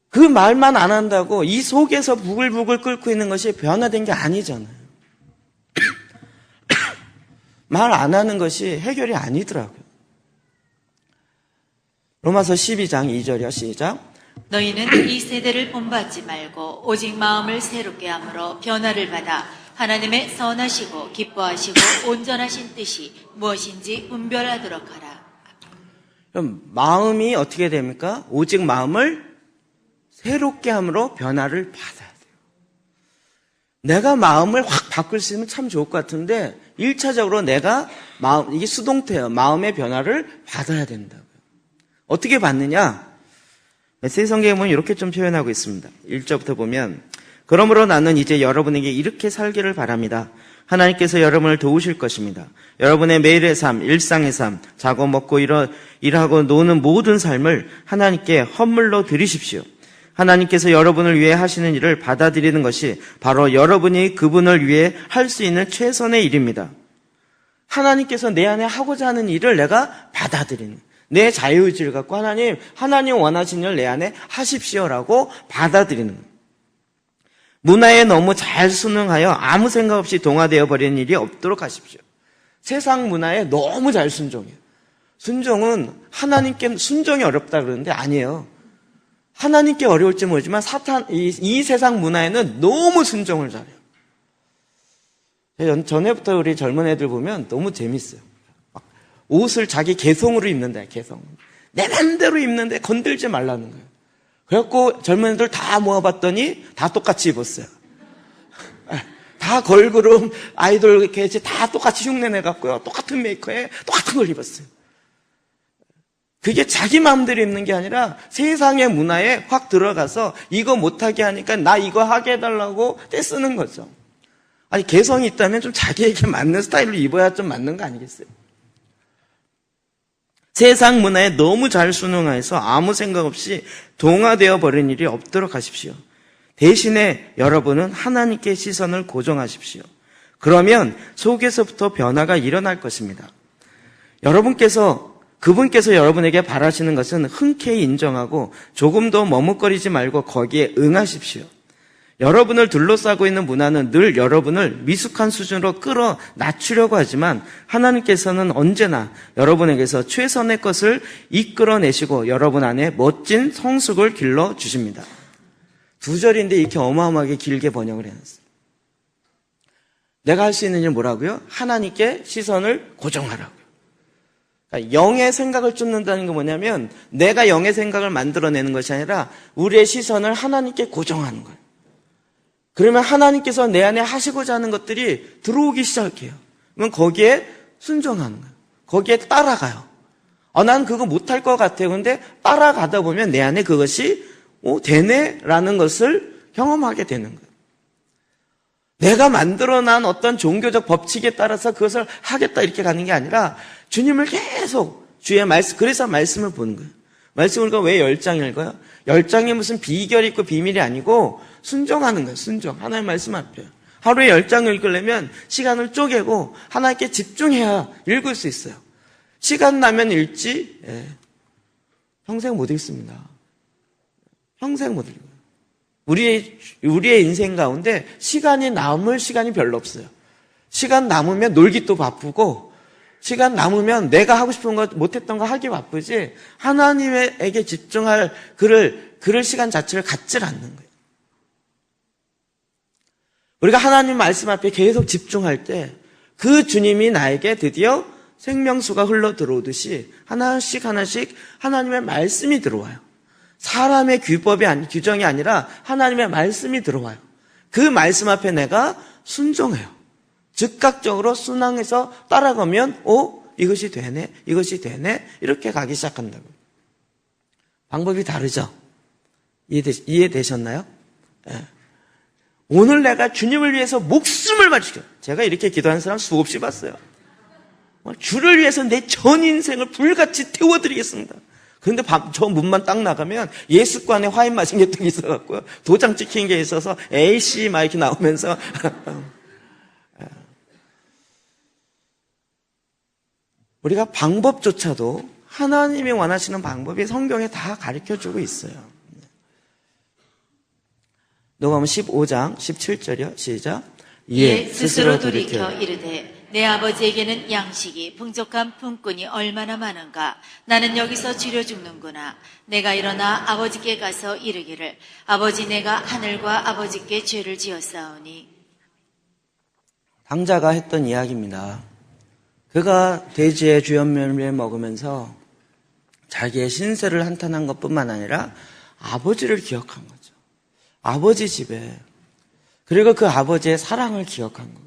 그 말만 안 한다고 이 속에서 부글부글 끓고 있는 것이 변화된 게 아니잖아요. 말 안 하는 것이 해결이 아니더라고요. 로마서 12장 2절이요. 시작. 너희는 이 세대를 본받지 말고 오직 마음을 새롭게 함으로 변화를 받아 하나님의 선하시고 기뻐하시고 온전하신 뜻이 무엇인지 분별하도록 하라. 그럼 마음이 어떻게 됩니까? 오직 마음을 새롭게 함으로 변화를 받아야 돼요. 내가 마음을 확 바꿀 수 있으면 참 좋을 것 같은데 1차적으로 내가 이게 수동태예요. 마음의 변화를 받아야 된다고요. 어떻게 받느냐? 메시지 성경에 보면 이렇게 좀 표현하고 있습니다. 1절부터 보면 그러므로 나는 이제 여러분에게 이렇게 살기를 바랍니다. 하나님께서 여러분을 도우실 것입니다. 여러분의 매일의 삶, 일상의 삶, 자고 먹고 일하고 노는 모든 삶을 하나님께 헌물로 드리십시오. 하나님께서 여러분을 위해 하시는 일을 받아들이는 것이 바로 여러분이 그분을 위해 할 수 있는 최선의 일입니다. 하나님께서 내 안에 하고자 하는 일을 내가 받아들이는 내 자유의지를 갖고 하나님 원하시는 일을 내 안에 하십시오라고 받아들이는 거예요. 문화에 너무 잘 순응하여 아무 생각 없이 동화되어 버리는 일이 없도록 하십시오. 세상 문화에 너무 잘 순종해요. 순종은 하나님께 순종이 어렵다 그러는데 아니에요. 하나님께 어려울지 모르지만 이 세상 문화에는 너무 순종을 잘해요. 전에부터 우리 젊은 애들 보면 너무 재밌어요. 옷을 자기 개성으로 입는다, 개성. 내 맘대로 입는데 건들지 말라는 거예요. 그래갖고 젊은 애들 다 모아봤더니 다 똑같이 입었어요. 다 걸그룹 아이돌 이렇게 다 똑같이 흉내내갖고요. 똑같은 메이커에 똑같은 걸 입었어요. 그게 자기 마음대로 입는 게 아니라 세상의 문화에 확 들어가서 이거 못하게 하니까 나 이거 하게 해달라고 떼쓰는 거죠. 아니 개성이 있다면 좀 자기에게 맞는 스타일로 입어야 좀 맞는 거 아니겠어요? 세상 문화에 너무 잘 순응해서 아무 생각 없이 동화되어 버린 일이 없도록 하십시오. 대신에 여러분은 하나님께 시선을 고정하십시오. 그러면 속에서부터 변화가 일어날 것입니다. 그분께서 여러분에게 바라시는 것은 흔쾌히 인정하고 조금도 머뭇거리지 말고 거기에 응하십시오. 여러분을 둘러싸고 있는 문화는 늘 여러분을 미숙한 수준으로 끌어 낮추려고 하지만 하나님께서는 언제나 여러분에게서 최선의 것을 이끌어내시고 여러분 안에 멋진 성숙을 길러주십니다. 2절인데 이렇게 어마어마하게 길게 번역을 해놨어요. 내가 할 수 있는 일은 뭐라고요? 하나님께 시선을 고정하라고요. 그러니까 영의 생각을 쫓는다는 게 뭐냐면 내가 영의 생각을 만들어내는 것이 아니라 우리의 시선을 하나님께 고정하는 거예요. 그러면 하나님께서 내 안에 하시고자 하는 것들이 들어오기 시작해요. 그러면 거기에 순종하는 거예요. 거기에 따라가요. 난 그거 못할 것 같아요. 근데 따라가다 보면 내 안에 그것이 되네라는 것을 경험하게 되는 거예요. 내가 만들어난 어떤 종교적 법칙에 따라서 그것을 하겠다 이렇게 가는 게 아니라 주님을 계속 주의 말씀, 그래서 말씀을 보는 거예요. 말씀을 왜 10장 읽어요? 10장에 무슨 비결이 있고 비밀이 아니고 순종하는 거예요. 순종. 하나님 말씀 앞에. 하루에 10장 읽으려면 시간을 쪼개고 하나님께 집중해야 읽을 수 있어요. 시간 나면 읽지 평생 못 읽습니다. 평생 못 읽어요. 우리의 인생 가운데 시간이 남을 시간이 별로 없어요. 시간 남으면 놀기 또 바쁘고 시간 남으면 내가 하고 싶은 거 못했던 거 하기 바쁘지 하나님에게 집중할 그럴 시간 자체를 갖질 않는 거예요. 우리가 하나님 말씀 앞에 계속 집중할 때 그 주님이 나에게 드디어 생명수가 흘러 들어오듯이 하나씩 하나님의 말씀이 들어와요. 사람의 규정이 아니라 하나님의 말씀이 들어와요. 그 말씀 앞에 내가 순종해요. 즉각적으로 순항해서 따라가면 이것이 되네 이렇게 가기 시작한다고. 방법이 다르죠? 이해되셨나요? 네. 오늘 내가 주님을 위해서 목숨을 바치고 제가 이렇게 기도하는 사람 수없이 봤어요. 주를 위해서 내 전 인생을 불같이 태워드리겠습니다. 그런데 저 문만 딱 나가면 예수관에 와인 마신 게 또 있어갖고요. 도장 찍힌 게 있어서 A씨 막 이렇게 나오면서 우리가 방법조차도 하나님이 원하시는 방법이 성경에 다 가르쳐주고 있어요. 누가복음 15장 17절이요. 시작. 이에 스스로 돌이켜 이르되 내 아버지에게는 양식이 풍족한 품꾼이 얼마나 많은가. 나는 여기서 줄여 죽는구나. 내가 일어나 아버지께 가서 이르기를 아버지 내가 하늘과 아버지께 죄를 지었사오니. 당자가 했던 이야기입니다. 그가 돼지의 주염면을 먹으면서 자기의 신세를 한탄한 것뿐만 아니라 아버지를 기억한 거죠. 아버지 집에. 그리고 그 아버지의 사랑을 기억한 거예요.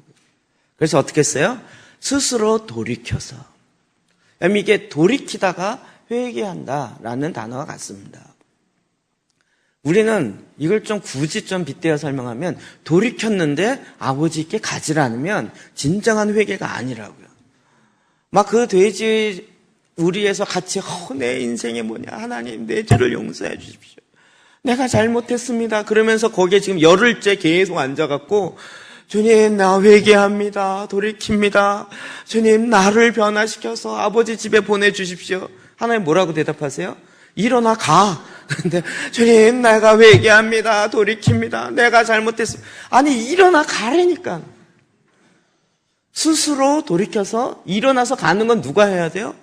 그래서 어떻게 했어요? 스스로 돌이켜서. 이게 돌이키다가 회개한다라는 단어가 같습니다. 우리는 이걸 좀 굳이 좀 빗대어 설명하면 돌이켰는데 아버지께 가지 않으면 진정한 회개가 아니라고요. 막 그 돼지 우리에서 같이 내 인생이 뭐냐 하나님 내 죄를 용서해 주십시오. 내가 잘못했습니다. 그러면서 거기에 지금 열흘째 계속 앉아갖고 주님 나 회개합니다. 돌이킵니다. 주님 나를 변화시켜서 아버지 집에 보내주십시오. 하나님 뭐라고 대답하세요? 일어나 가. 근데 주님 내가 회개합니다. 돌이킵니다. 내가 잘못했습니다. 아니 일어나 가라니까. 스스로 돌이켜서 일어나서 가는 건 누가 해야 돼요?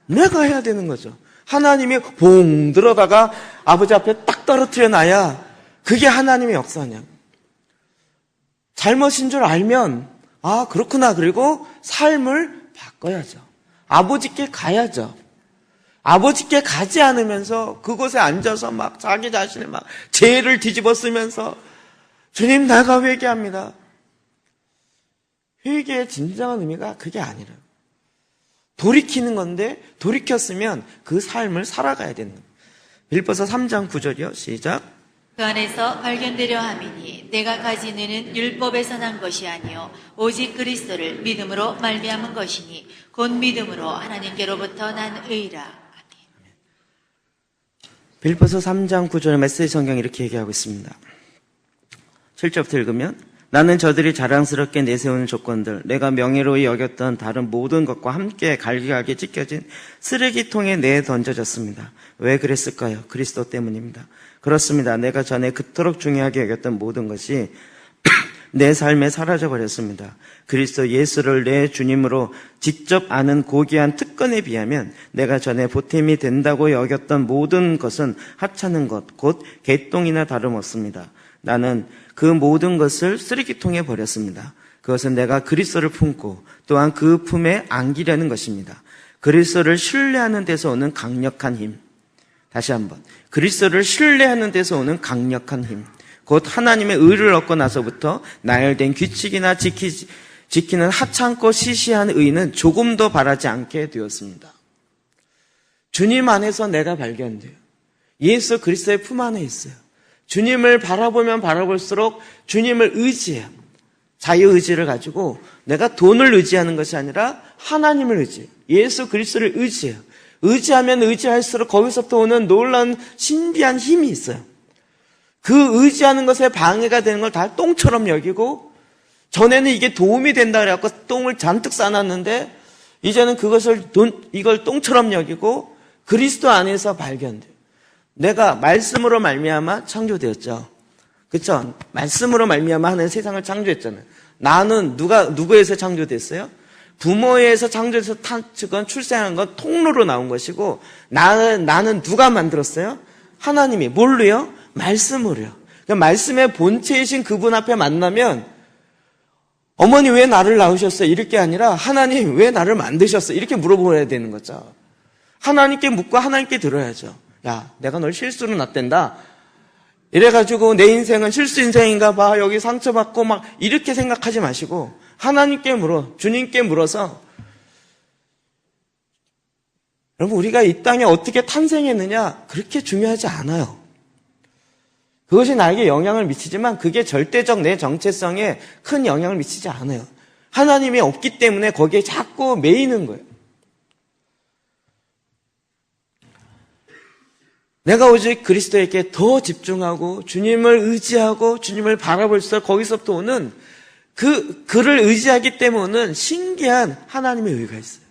내가 해야 되는 거죠. 하나님이 봉 들어다가 아버지 앞에 딱 떨어뜨려 놔야 그게 하나님의 역사냐. 잘못인 줄 알면 그렇구나. 그리고 삶을 바꿔야죠. 아버지께 가야죠. 아버지께 가지 않으면서 그곳에 앉아서 막 자기 자신을 막 죄를 뒤집어 쓰면서 주님 내가 회개합니다. 회개의 진정한 의미가 그게 아니라요. 돌이키는 건데 돌이켰으면 그 삶을 살아가야 되는 거예요. 빌립보서 3장 9절이요. 시작. 그 안에서 발견되려 함이니 내가 가진 의는 율법에서 난 것이 아니요 오직 그리스도를 믿음으로 말미암은 것이니 곧 믿음으로 하나님께로부터 난 의라. 아멘. 빌립보서 3장 9절 메시지 성경 이렇게 얘기하고 있습니다. 7절부터 읽으면 나는 저들이 자랑스럽게 내세우는 조건들, 내가 명예로이 여겼던 다른 모든 것과 함께 갈기갈기 찢겨진 쓰레기통에 내던져졌습니다. 왜 그랬을까요? 그리스도 때문입니다. 그렇습니다. 내가 전에 그토록 중요하게 여겼던 모든 것이 내 삶에 사라져버렸습니다. 그리스도 예수를 내 주님으로 직접 아는 고귀한 특권에 비하면 내가 전에 보탬이 된다고 여겼던 모든 것은 하찮은 것, 곧 개똥이나 다름없습니다. 나는 그 모든 것을 쓰레기통에 버렸습니다. 그것은 내가 그리스도를 품고 또한 그 품에 안기려는 것입니다. 그리스도를 신뢰하는 데서 오는 강력한 힘. 다시 한번. 그리스도를 신뢰하는 데서 오는 강력한 힘. 곧 하나님의 의를 얻고 나서부터 나열된 규칙이나 지키는 하찮고 시시한 의는 조금 더 바라지 않게 되었습니다. 주님 안에서 내가 발견돼요. 예수 그리스도의 품 안에 있어요. 주님을 바라보면 바라볼수록 주님을 의지해요. 자유의지를 가지고 내가 돈을 의지하는 것이 아니라 하나님을 의지해요. 예수 그리스도를 의지해요. 의지하면 의지할수록 거기서부터 오는 놀라운 신비한 힘이 있어요. 그 의지하는 것에 방해가 되는 걸 다 똥처럼 여기고, 전에는 이게 도움이 된다 그래갖고 똥을 잔뜩 싸놨는데 이제는 이걸 똥처럼 여기고 그리스도 안에서 발견돼요. 내가 말씀으로 말미암아 창조되었죠. 그렇죠? 말씀으로 말미암아 하는 세상을 창조했잖아요. 나는 누구에서 창조됐어요? 부모에서 창조돼서 출생한 건 통로로 나온 것이고, 나는 누가 만들었어요? 하나님이. 뭘로요? 말씀으로요. 그러니까 말씀의 본체이신 그분 앞에 만나면 어머니 왜 나를 낳으셨어요? 이럴 게 아니라 하나님 왜 나를 만드셨어요? 이렇게 물어보아야 되는 거죠. 하나님께 묻고 하나님께 들어야죠. 야, 내가 널 실수로 낳았댄다. 이래가지고 내 인생은 실수 인생인가 봐. 여기 상처받고 막 이렇게 생각하지 마시고 하나님께 주님께 물어서, 여러분, 우리가 이 땅에 어떻게 탄생했느냐 그렇게 중요하지 않아요. 그것이 나에게 영향을 미치지만 그게 절대적 내 정체성에 큰 영향을 미치지 않아요. 하나님이 없기 때문에 거기에 자꾸 매이는 거예요. 내가 오직 그리스도에게 더 집중하고 주님을 의지하고 주님을 바라볼수록 거기서부터 오는 그를 의지하기 때문에 오는 신기한 하나님의 의가 있어요.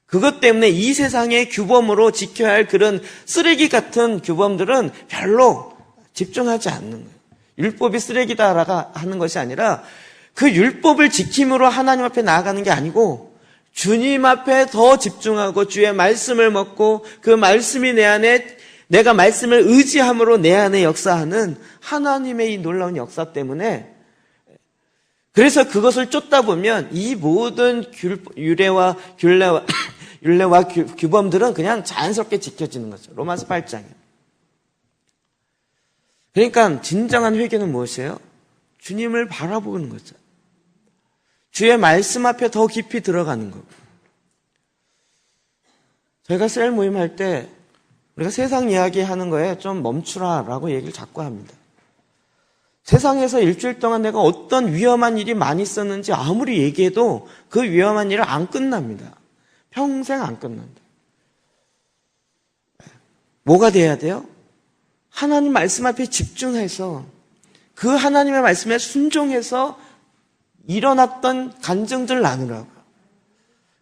그것 때문에 이 세상의 규범으로 지켜야 할 그런 쓰레기 같은 규범들은 별로 집중하지 않는 거예요. 율법이 쓰레기다라고 하는 것이 아니라 그 율법을 지킴으로 하나님 앞에 나아가는 게 아니고 주님 앞에 더 집중하고 주의 말씀을 먹고 그 말씀이 내 안에, 내가 말씀을 의지함으로 내 안에 역사하는 하나님의 이 놀라운 역사 때문에, 그래서 그것을 쫓다 보면 이 모든 율례와 규범들은 그냥 자연스럽게 지켜지는 거죠. 로마서 8장에. 그러니까 진정한 회개는 무엇이에요? 주님을 바라보는 거죠. 주의 말씀 앞에 더 깊이 들어가는 거고. 저희가 셀 모임 할 때 우리가 세상 이야기 하는 거에 좀 멈추라라고 얘기를 자꾸 합니다. 세상에서 일주일 동안 내가 어떤 위험한 일이 많이 있었는지 아무리 얘기해도 그 위험한 일은 안 끝납니다. 평생 안 끝난다. 뭐가 돼야 돼요? 하나님 말씀 앞에 집중해서 그 하나님의 말씀에 순종해서 일어났던 간증들 나누라고요.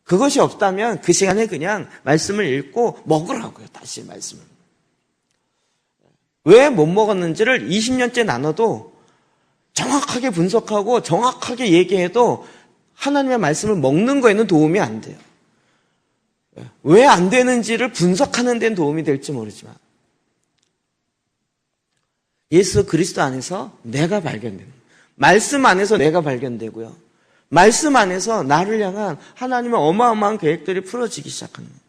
그것이 없다면 그 시간에 그냥 말씀을 읽고 먹으라고요. 다시 말씀을. 왜 못 먹었는지를 20년째 나눠도 정확하게 분석하고 정확하게 얘기해도 하나님의 말씀을 먹는 거에는 도움이 안 돼요. 왜 안 되는지를 분석하는 데는 도움이 될지 모르지만 예수 그리스도 안에서 내가 발견되는 거예요. 말씀 안에서 내가 발견되고요. 말씀 안에서 나를 향한 하나님의 어마어마한 계획들이 풀어지기 시작하는 거예요.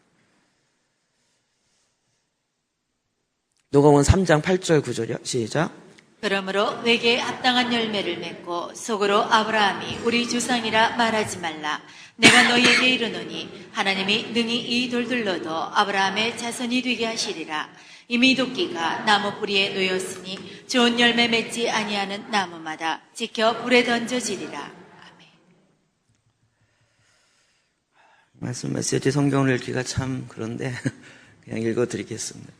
누가복음 3장 8절 9절이요. 시작. 그러므로 회개에 합당한 열매를 맺고 속으로 아브라함이 우리 조상이라 말하지 말라. 내가 너희에게 이르노니 하나님이 능히 이 돌들로도 아브라함의 자손이 되게 하시리라. 이미 도끼가 나무 뿌리에 놓였으니 좋은 열매 맺지 아니하는 나무마다 지켜 불에 던져지리라. 아멘. 말씀 메시지 성경을 읽기가 참 그런데 그냥 읽어드리겠습니다.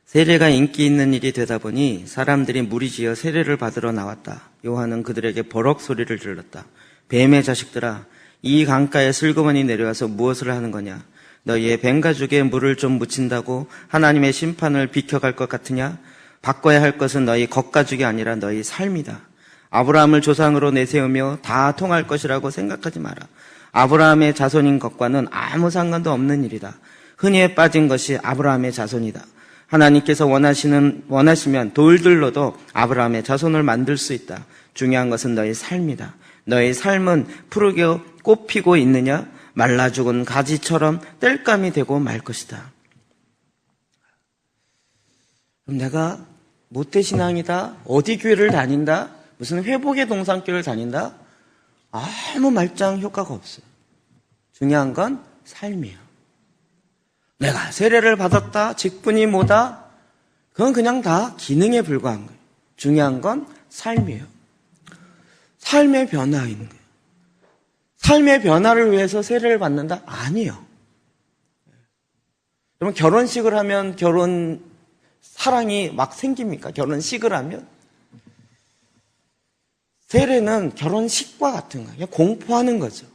세례가 인기 있는 일이 되다 보니 사람들이 무리지어 세례를 받으러 나왔다. 요한은 그들에게 버럭 소리를 질렀다. 뱀의 자식들아, 이 강가에 슬그머니 내려와서 무엇을 하는 거냐? 너희의 뱀 가죽에 물을 좀 묻힌다고 하나님의 심판을 비켜갈 것 같으냐? 바꿔야 할 것은 너희 겉가죽이 아니라 너희 삶이다. 아브라함을 조상으로 내세우며 다 통할 것이라고 생각하지 마라. 아브라함의 자손인 것과는 아무 상관도 없는 일이다. 흔히에 빠진 것이 아브라함의 자손이다. 하나님께서 원하시면 돌들로도 아브라함의 자손을 만들 수 있다. 중요한 것은 너희 삶이다. 너희 삶은 푸르게 꽃 피고 있느냐? 말라 죽은 가지처럼 땔감이 되고 말 것이다. 그럼 내가 모태신앙이다, 어디 교회를 다닌다, 무슨 회복의 동산교회를 다닌다, 아무 말짱 효과가 없어요. 중요한 건 삶이에요. 내가 세례를 받았다, 직분이 뭐다, 그건 그냥 다 기능에 불과한 거예요. 중요한 건 삶이에요. 삶의 변화인 거예요. 삶의 변화를 위해서 세례를 받는다? 아니요. 그러면 결혼식을 하면 사랑이 막 생깁니까? 결혼식을 하면? 세례는 결혼식과 같은 거예요. 그냥 공포하는 거죠.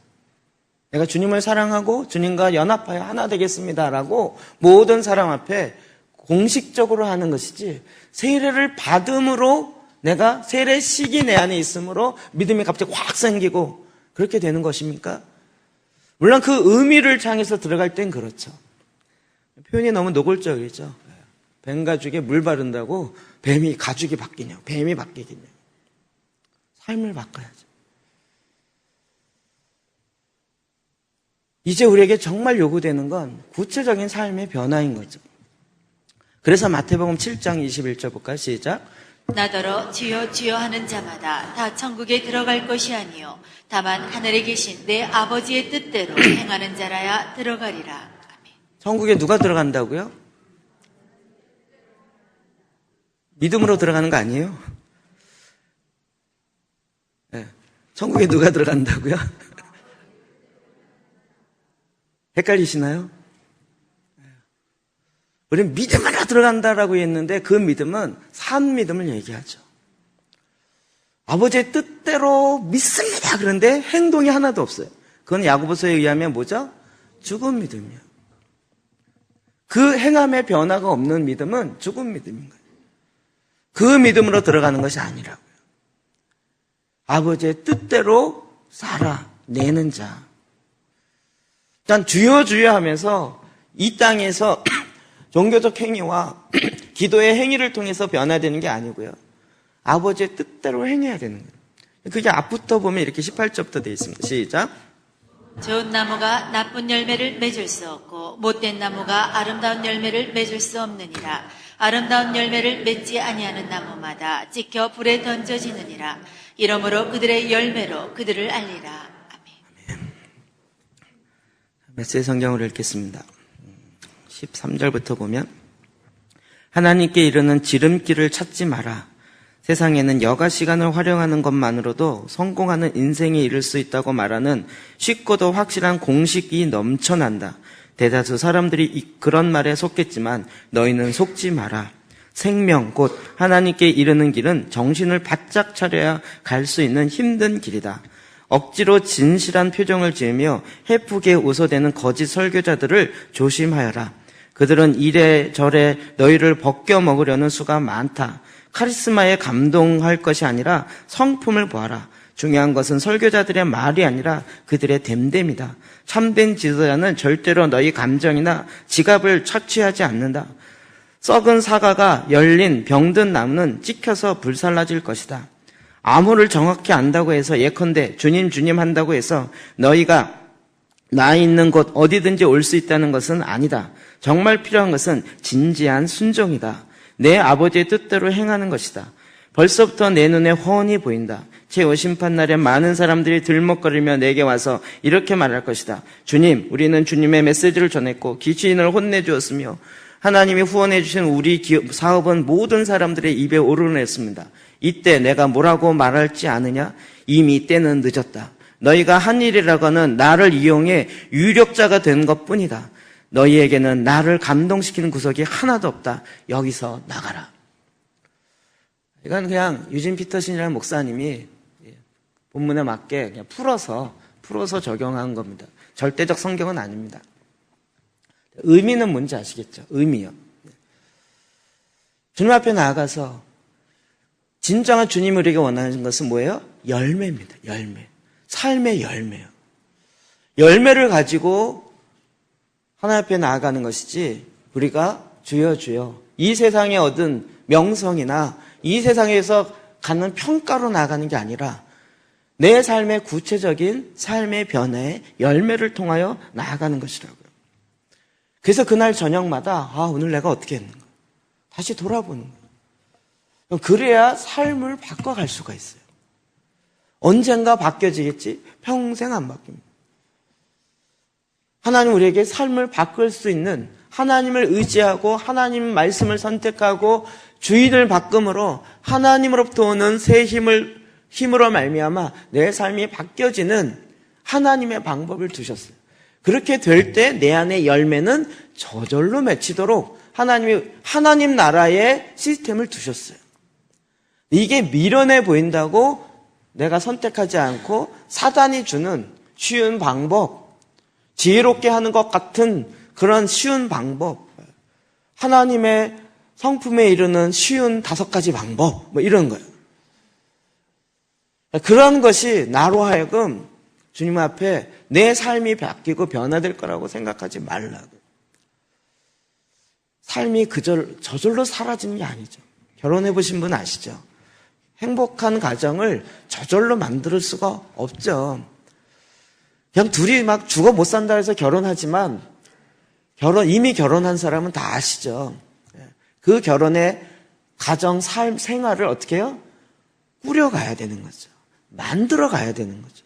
내가 주님을 사랑하고 주님과 연합하여 하나 되겠습니다라고 모든 사람 앞에 공식적으로 하는 것이지, 세례를 받음으로 내가 세례식이 내 안에 있으므로 믿음이 갑자기 확 생기고 그렇게 되는 것입니까? 물론 그 의미를 향해서 들어갈 땐 그렇죠. 표현이 너무 노골적이죠. 뱀 가죽에 물 바른다고 뱀이 가죽이 바뀌냐, 뱀이 바뀌겠냐. 삶을 바꿔야죠. 이제 우리에게 정말 요구되는 건 구체적인 삶의 변화인 거죠. 그래서 마태복음 7장 21절 볼까요? 시작. 나더러 주여 주여 하는 자마다 다 천국에 들어갈 것이 아니요 다만 하늘에 계신 내 아버지의 뜻대로 행하는 자라야 들어가리라. 아멘. 천국에 누가 들어간다고요? 믿음으로 들어가는 거 아니에요? 네. 천국에 누가 들어간다고요? 헷갈리시나요? 우리는 믿음으로 들어간다라고 했는데 그 믿음은 산 믿음을 얘기하죠. 아버지의 뜻대로 믿습니다. 그런데 행동이 하나도 없어요. 그건 야고보서에 의하면 뭐죠? 죽은 믿음이에요. 그 행함의 변화가 없는 믿음은 죽은 믿음인 거예요. 그 믿음으로 들어가는 것이 아니라고요. 아버지의 뜻대로 살아내는 자. 일단 주여 주여 하면서 이 땅에서 종교적 행위와 기도의 행위를 통해서 변화되는 게 아니고요. 아버지의 뜻대로 행해야 되는 거예요. 그게 앞부터 보면 이렇게 18절부터 되어 있습니다. 시작. 좋은 나무가 나쁜 열매를 맺을 수 없고 못된 나무가 아름다운 열매를 맺을 수 없느니라. 아름다운 열매를 맺지 아니하는 나무마다 찍혀 불에 던져지느니라. 이러므로 그들의 열매로 그들을 알리라. 아멘. 메시지 성경으로 읽겠습니다. 13절부터 보면 하나님께 이르는 지름길을 찾지 마라. 세상에는 여가 시간을 활용하는 것만으로도 성공하는 인생에 이를 수 있다고 말하는 쉽고도 확실한 공식이 넘쳐난다. 대다수 사람들이 그런 말에 속겠지만 너희는 속지 마라. 생명 곧 하나님께 이르는 길은 정신을 바짝 차려야 갈 수 있는 힘든 길이다. 억지로 진실한 표정을 지으며 해프게 웃어대는 거짓 설교자들을 조심하여라. 그들은 이래저래 너희를 벗겨 먹으려는 수가 많다. 카리스마에 감동할 것이 아니라 성품을 보아라. 중요한 것은 설교자들의 말이 아니라 그들의 됨됨이다. 참된 지도자는 절대로 너희 감정이나 지갑을 착취하지 않는다. 썩은 사과가 열린 병든 나무는 찍혀서 불살라질 것이다. 암호를 정확히 안다고 해서 예컨대 주님 주님 한다고 해서 너희가 나 있는 곳 어디든지 올 수 있다는 것은 아니다. 정말 필요한 것은 진지한 순종이다. 내 아버지의 뜻대로 행하는 것이다. 벌써부터 내 눈에 훤히 보인다. 최후 심판날에 많은 사람들이 들먹거리며 내게 와서 이렇게 말할 것이다. 주님, 우리는 주님의 메시지를 전했고 귀신을 혼내주었으며 하나님이 후원해 주신 우리 사업은 모든 사람들의 입에 오르냈습니다. 이때 내가 뭐라고 말할지 아느냐? 이미 때는 늦었다. 너희가 한 일이라고는 나를 이용해 유력자가 된 것뿐이다. 너희에게는 나를 감동시키는 구석이 하나도 없다. 여기서 나가라. 이건 그냥 유진 피터슨이라는 목사님이 본문에 맞게 그냥 풀어서 적용한 겁니다. 절대적 성경은 아닙니다. 의미는 뭔지 아시겠죠? 의미요. 주님 앞에 나아가서 진정한 주님이 우리에게 원하는 것은 뭐예요? 열매입니다. 열매. 삶의 열매요. 열매를 가지고 하나님 앞에 나아가는 것이지 우리가 주여 주여 이 세상에 얻은 명성이나 이 세상에서 갖는 평가로 나아가는 게 아니라 내 삶의 구체적인 삶의 변화의 열매를 통하여 나아가는 것이라고요. 그래서 그날 저녁마다 오늘 내가 어떻게 했는가 다시 돌아보는 거예요. 그래야 삶을 바꿔갈 수가 있어요. 언젠가 바뀌어지겠지 평생 안 바뀝니다. 하나님 우리에게 삶을 바꿀 수 있는 하나님을 의지하고 하나님 말씀을 선택하고 주인을 바꿈으로 하나님으로부터 오는 새 힘으로 말미암아 내 삶이 바뀌어지는 하나님의 방법을 두셨어요. 그렇게 될 때 내 안의 열매는 저절로 맺히도록 하나님이 하나님 나라의 시스템을 두셨어요. 이게 미련해 보인다고 내가 선택하지 않고 사단이 주는 쉬운 방법, 지혜롭게 하는 것 같은 그런 쉬운 방법, 하나님의 성품에 이르는 쉬운 5가지 방법, 뭐 이런 거예요. 그런 것이 나로 하여금 주님 앞에 내 삶이 바뀌고 변화될 거라고 생각하지 말라고. 삶이 저절로 사라지는 게 아니죠. 결혼해 보신 분 아시죠? 행복한 가정을 저절로 만들 수가 없죠. 그냥 둘이 막 죽어 못 산다 해서 결혼하지만 이미 결혼한 사람은 다 아시죠. 그 결혼의 가정, 삶, 생활을 어떻게 해요? 꾸려가야 되는 거죠. 만들어 가야 되는 거죠.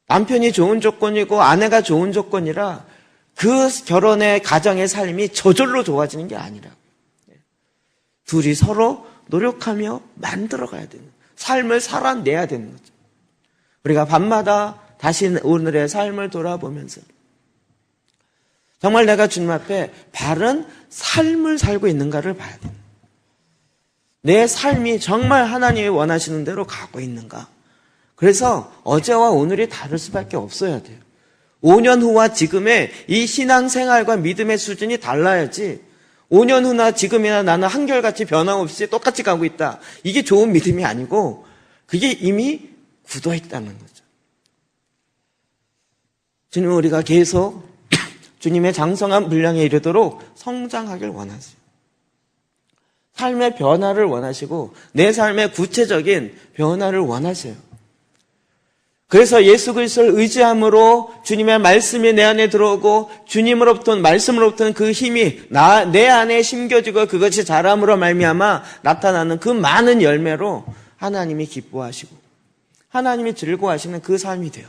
남편이 좋은 조건이고 아내가 좋은 조건이라 그 결혼의 가정의 삶이 저절로 좋아지는 게 아니라 둘이 서로 노력하며 만들어 가야 되는, 삶을 살아내야 되는 거죠. 우리가 밤마다 다시 오늘의 삶을 돌아보면서 정말 내가 주님 앞에 바른 삶을 살고 있는가를 봐야 돼요. 내 삶이 정말 하나님이 원하시는 대로 가고 있는가. 그래서 어제와 오늘이 다를 수밖에 없어야 돼요. 5년 후와 지금의 이 신앙생활과 믿음의 수준이 달라야지 5년 후나 지금이나 나는 한결같이 변함없이 똑같이 가고 있다. 이게 좋은 믿음이 아니고 그게 이미 굳어있다는 거죠. 주님은 우리가 계속 주님의 장성한 분량에 이르도록 성장하길 원하세요. 삶의 변화를 원하시고 내 삶의 구체적인 변화를 원하세요. 그래서 예수 그리스도를 의지함으로 주님의 말씀이 내 안에 들어오고 주님으로부터는 말씀으로부터는 그 힘이 내 안에 심겨지고 그것이 자람으로 말미암아 나타나는 그 많은 열매로 하나님이 기뻐하시고 하나님이 즐거워하시는 그 삶이 돼요.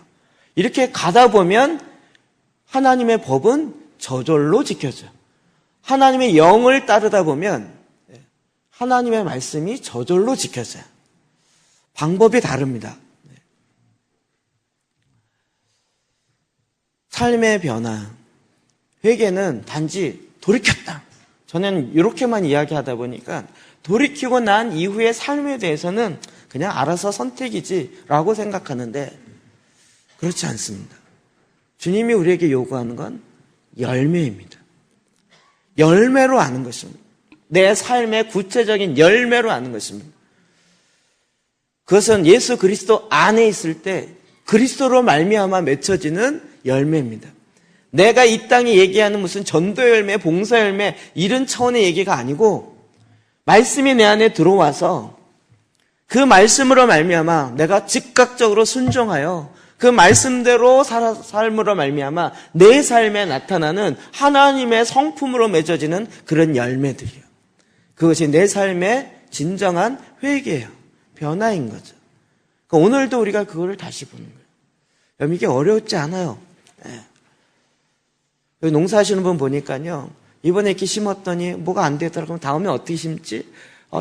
이렇게 가다 보면 하나님의 법은 저절로 지켜져요. 하나님의 영을 따르다 보면 하나님의 말씀이 저절로 지켜져요. 방법이 다릅니다. 삶의 변화, 회개는 단지 돌이켰다. 저는 이렇게만 이야기하다 보니까 돌이키고 난 이후의 삶에 대해서는 그냥 알아서 선택이지라고 생각하는데 그렇지 않습니다. 주님이 우리에게 요구하는 건 열매입니다. 열매로 아는 것입니다. 내 삶의 구체적인 열매로 아는 것입니다. 그것은 예수 그리스도 안에 있을 때 그리스도로 말미암아 맺혀지는 열매입니다. 내가 이 땅에 얘기하는 무슨 전도 열매, 봉사 열매 이런 차원의 얘기가 아니고 말씀이 내 안에 들어와서 그 말씀으로 말미암아 내가 즉각적으로 순종하여 그 말씀대로 삶으로 말미암아 내 삶에 나타나는 하나님의 성품으로 맺어지는 그런 열매들이에요. 그것이 내 삶의 진정한 회개예요. 변화인 거죠. 그러니까 오늘도 우리가 그거를 다시 보는 거예요. 여러분 이게 어렵지 않아요. 여기 농사하시는 분 보니까요. 이번에 이렇게 심었더니 뭐가 안 되더라. 그럼 다음에 어떻게 심지?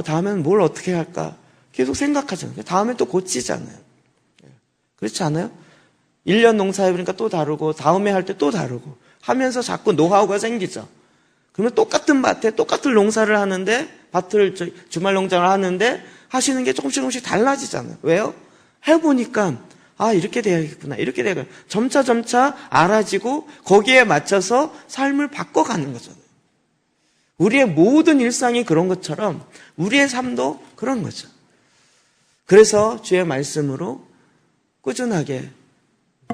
다음에는 뭘 어떻게 할까? 계속 생각하잖아요. 다음에 또 고치잖아요. 그렇지 않아요? 1년 농사해보니까 또 다르고 다음에 할 때 또 다르고 하면서 자꾸 노하우가 생기죠. 그러면 똑같은 밭에 똑같은 농사를 하는데 밭을 주말 농장을 하는데 하시는 게 조금씩 달라지잖아요. 왜요? 해보니까 이렇게 돼야겠구나. 이렇게 돼야겠구나. 점차 알아지고 거기에 맞춰서 삶을 바꿔가는 거잖아요. 우리의 모든 일상이 그런 것처럼 우리의 삶도 그런 거죠. 그래서 주의 말씀으로 꾸준하게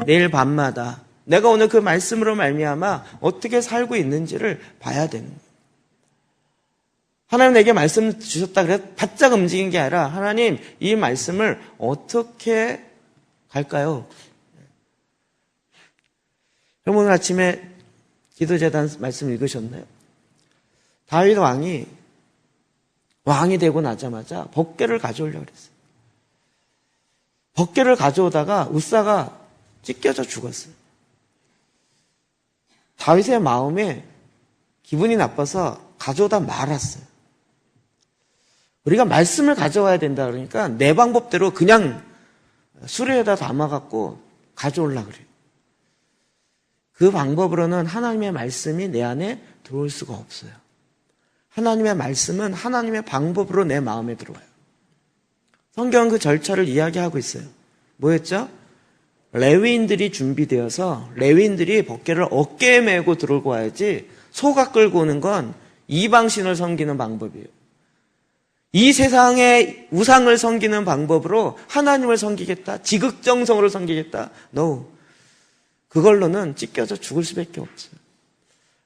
내일 밤마다 내가 오늘 그 말씀으로 말미암아 어떻게 살고 있는지를 봐야 되는 거예요. 하나님 내게 말씀 주셨다 그래서 바짝 움직인 게 아니라 하나님 이 말씀을 어떻게 갈까요? 여러분 오늘 아침에 기도재단 말씀 읽으셨나요? 다윗 왕이 되고 나자마자 법궤를 가져오려고 그랬어요. 법궤를 가져오다가 웃사가 찢겨져 죽었어요. 다윗의 마음에 기분이 나빠서 가져오다 말았어요. 우리가 말씀을 가져와야 된다 그러니까 내 방법대로 그냥 수레에다 담아갖고 가져오려고 그래요. 그 방법으로는 하나님의 말씀이 내 안에 들어올 수가 없어요. 하나님의 말씀은 하나님의 방법으로 내 마음에 들어와요. 성경은 그 절차를 이야기하고 있어요. 뭐였죠? 레위인들이 준비되어서 레위인들이 법궤를 어깨에 메고 들어오고 와야지 소가 끌고 오는 건 이방신을 섬기는 방법이에요. 이 세상의 우상을 섬기는 방법으로 하나님을 섬기겠다, 지극정성으로 섬기겠다. No. 그걸로는 찢겨져 죽을 수밖에 없어요.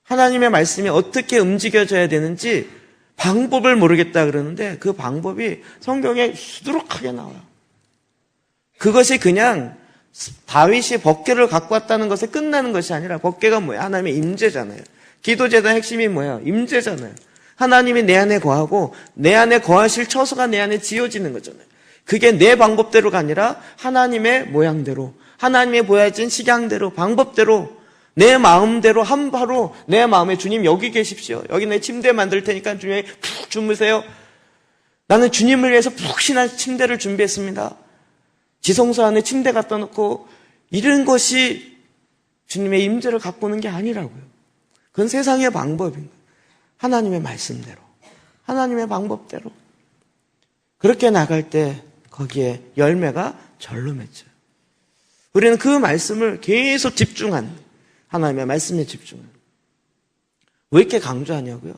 하나님의 말씀이 어떻게 움직여져야 되는지 방법을 모르겠다 그러는데 그 방법이 성경에 수두룩하게 나와요. 그것이 그냥 다윗이 법궤를 갖고 왔다는 것에 끝나는 것이 아니라 법궤가 뭐예요? 하나님의 임재잖아요. 기도제단의 핵심이 뭐예요? 임재잖아요. 하나님이 내 안에 거하고 내 안에 거하실 처소가 내 안에 지어지는 거잖아요. 그게 내 방법대로가 아니라 하나님의 모양대로, 하나님의 보여진 식양대로, 방법대로, 내 마음대로 한 바로 내 마음에 주님 여기 계십시오. 여기 내 침대 만들 테니까 주님 푹 주무세요. 나는 주님을 위해서 푹신한 침대를 준비했습니다. 지성소 안에 침대 갖다 놓고 이런 것이 주님의 임재를 갖고 오는 게 아니라고요. 그건 세상의 방법인 거예요. 하나님의 말씀대로, 하나님의 방법대로. 그렇게 나갈 때 거기에 열매가 절로 맺혀요. 우리는 그 말씀을 계속 집중하는 거예요. 하나님의 말씀에 집중해요. 왜 이렇게 강조하냐고요?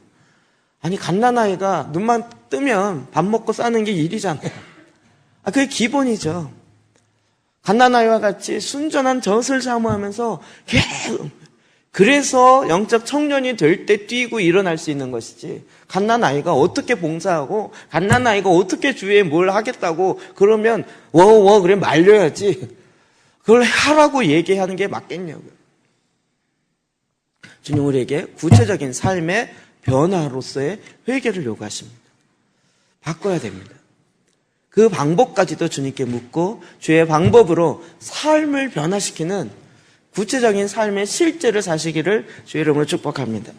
아니 갓난아이가 눈만 뜨면 밥 먹고 싸는 게 일이잖아요. 그게 기본이죠. 갓난아이와 같이 순전한 젖을 사모하면서 계속 그래서 영적 청년이 될 때 뛰고 일어날 수 있는 것이지 갓난아이가 어떻게 봉사하고 갓난아이가 어떻게 주위에 뭘 하겠다고 그러면 워워 그래 말려야지 그걸 하라고 얘기하는 게 맞겠냐고요. 주님 우리에게 구체적인 삶의 변화로서의 회개를 요구하십니다. 바꿔야 됩니다. 그 방법까지도 주님께 묻고 주의 방법으로 삶을 변화시키는 구체적인 삶의 실제를 사시기를 주의 이름으로 축복합니다.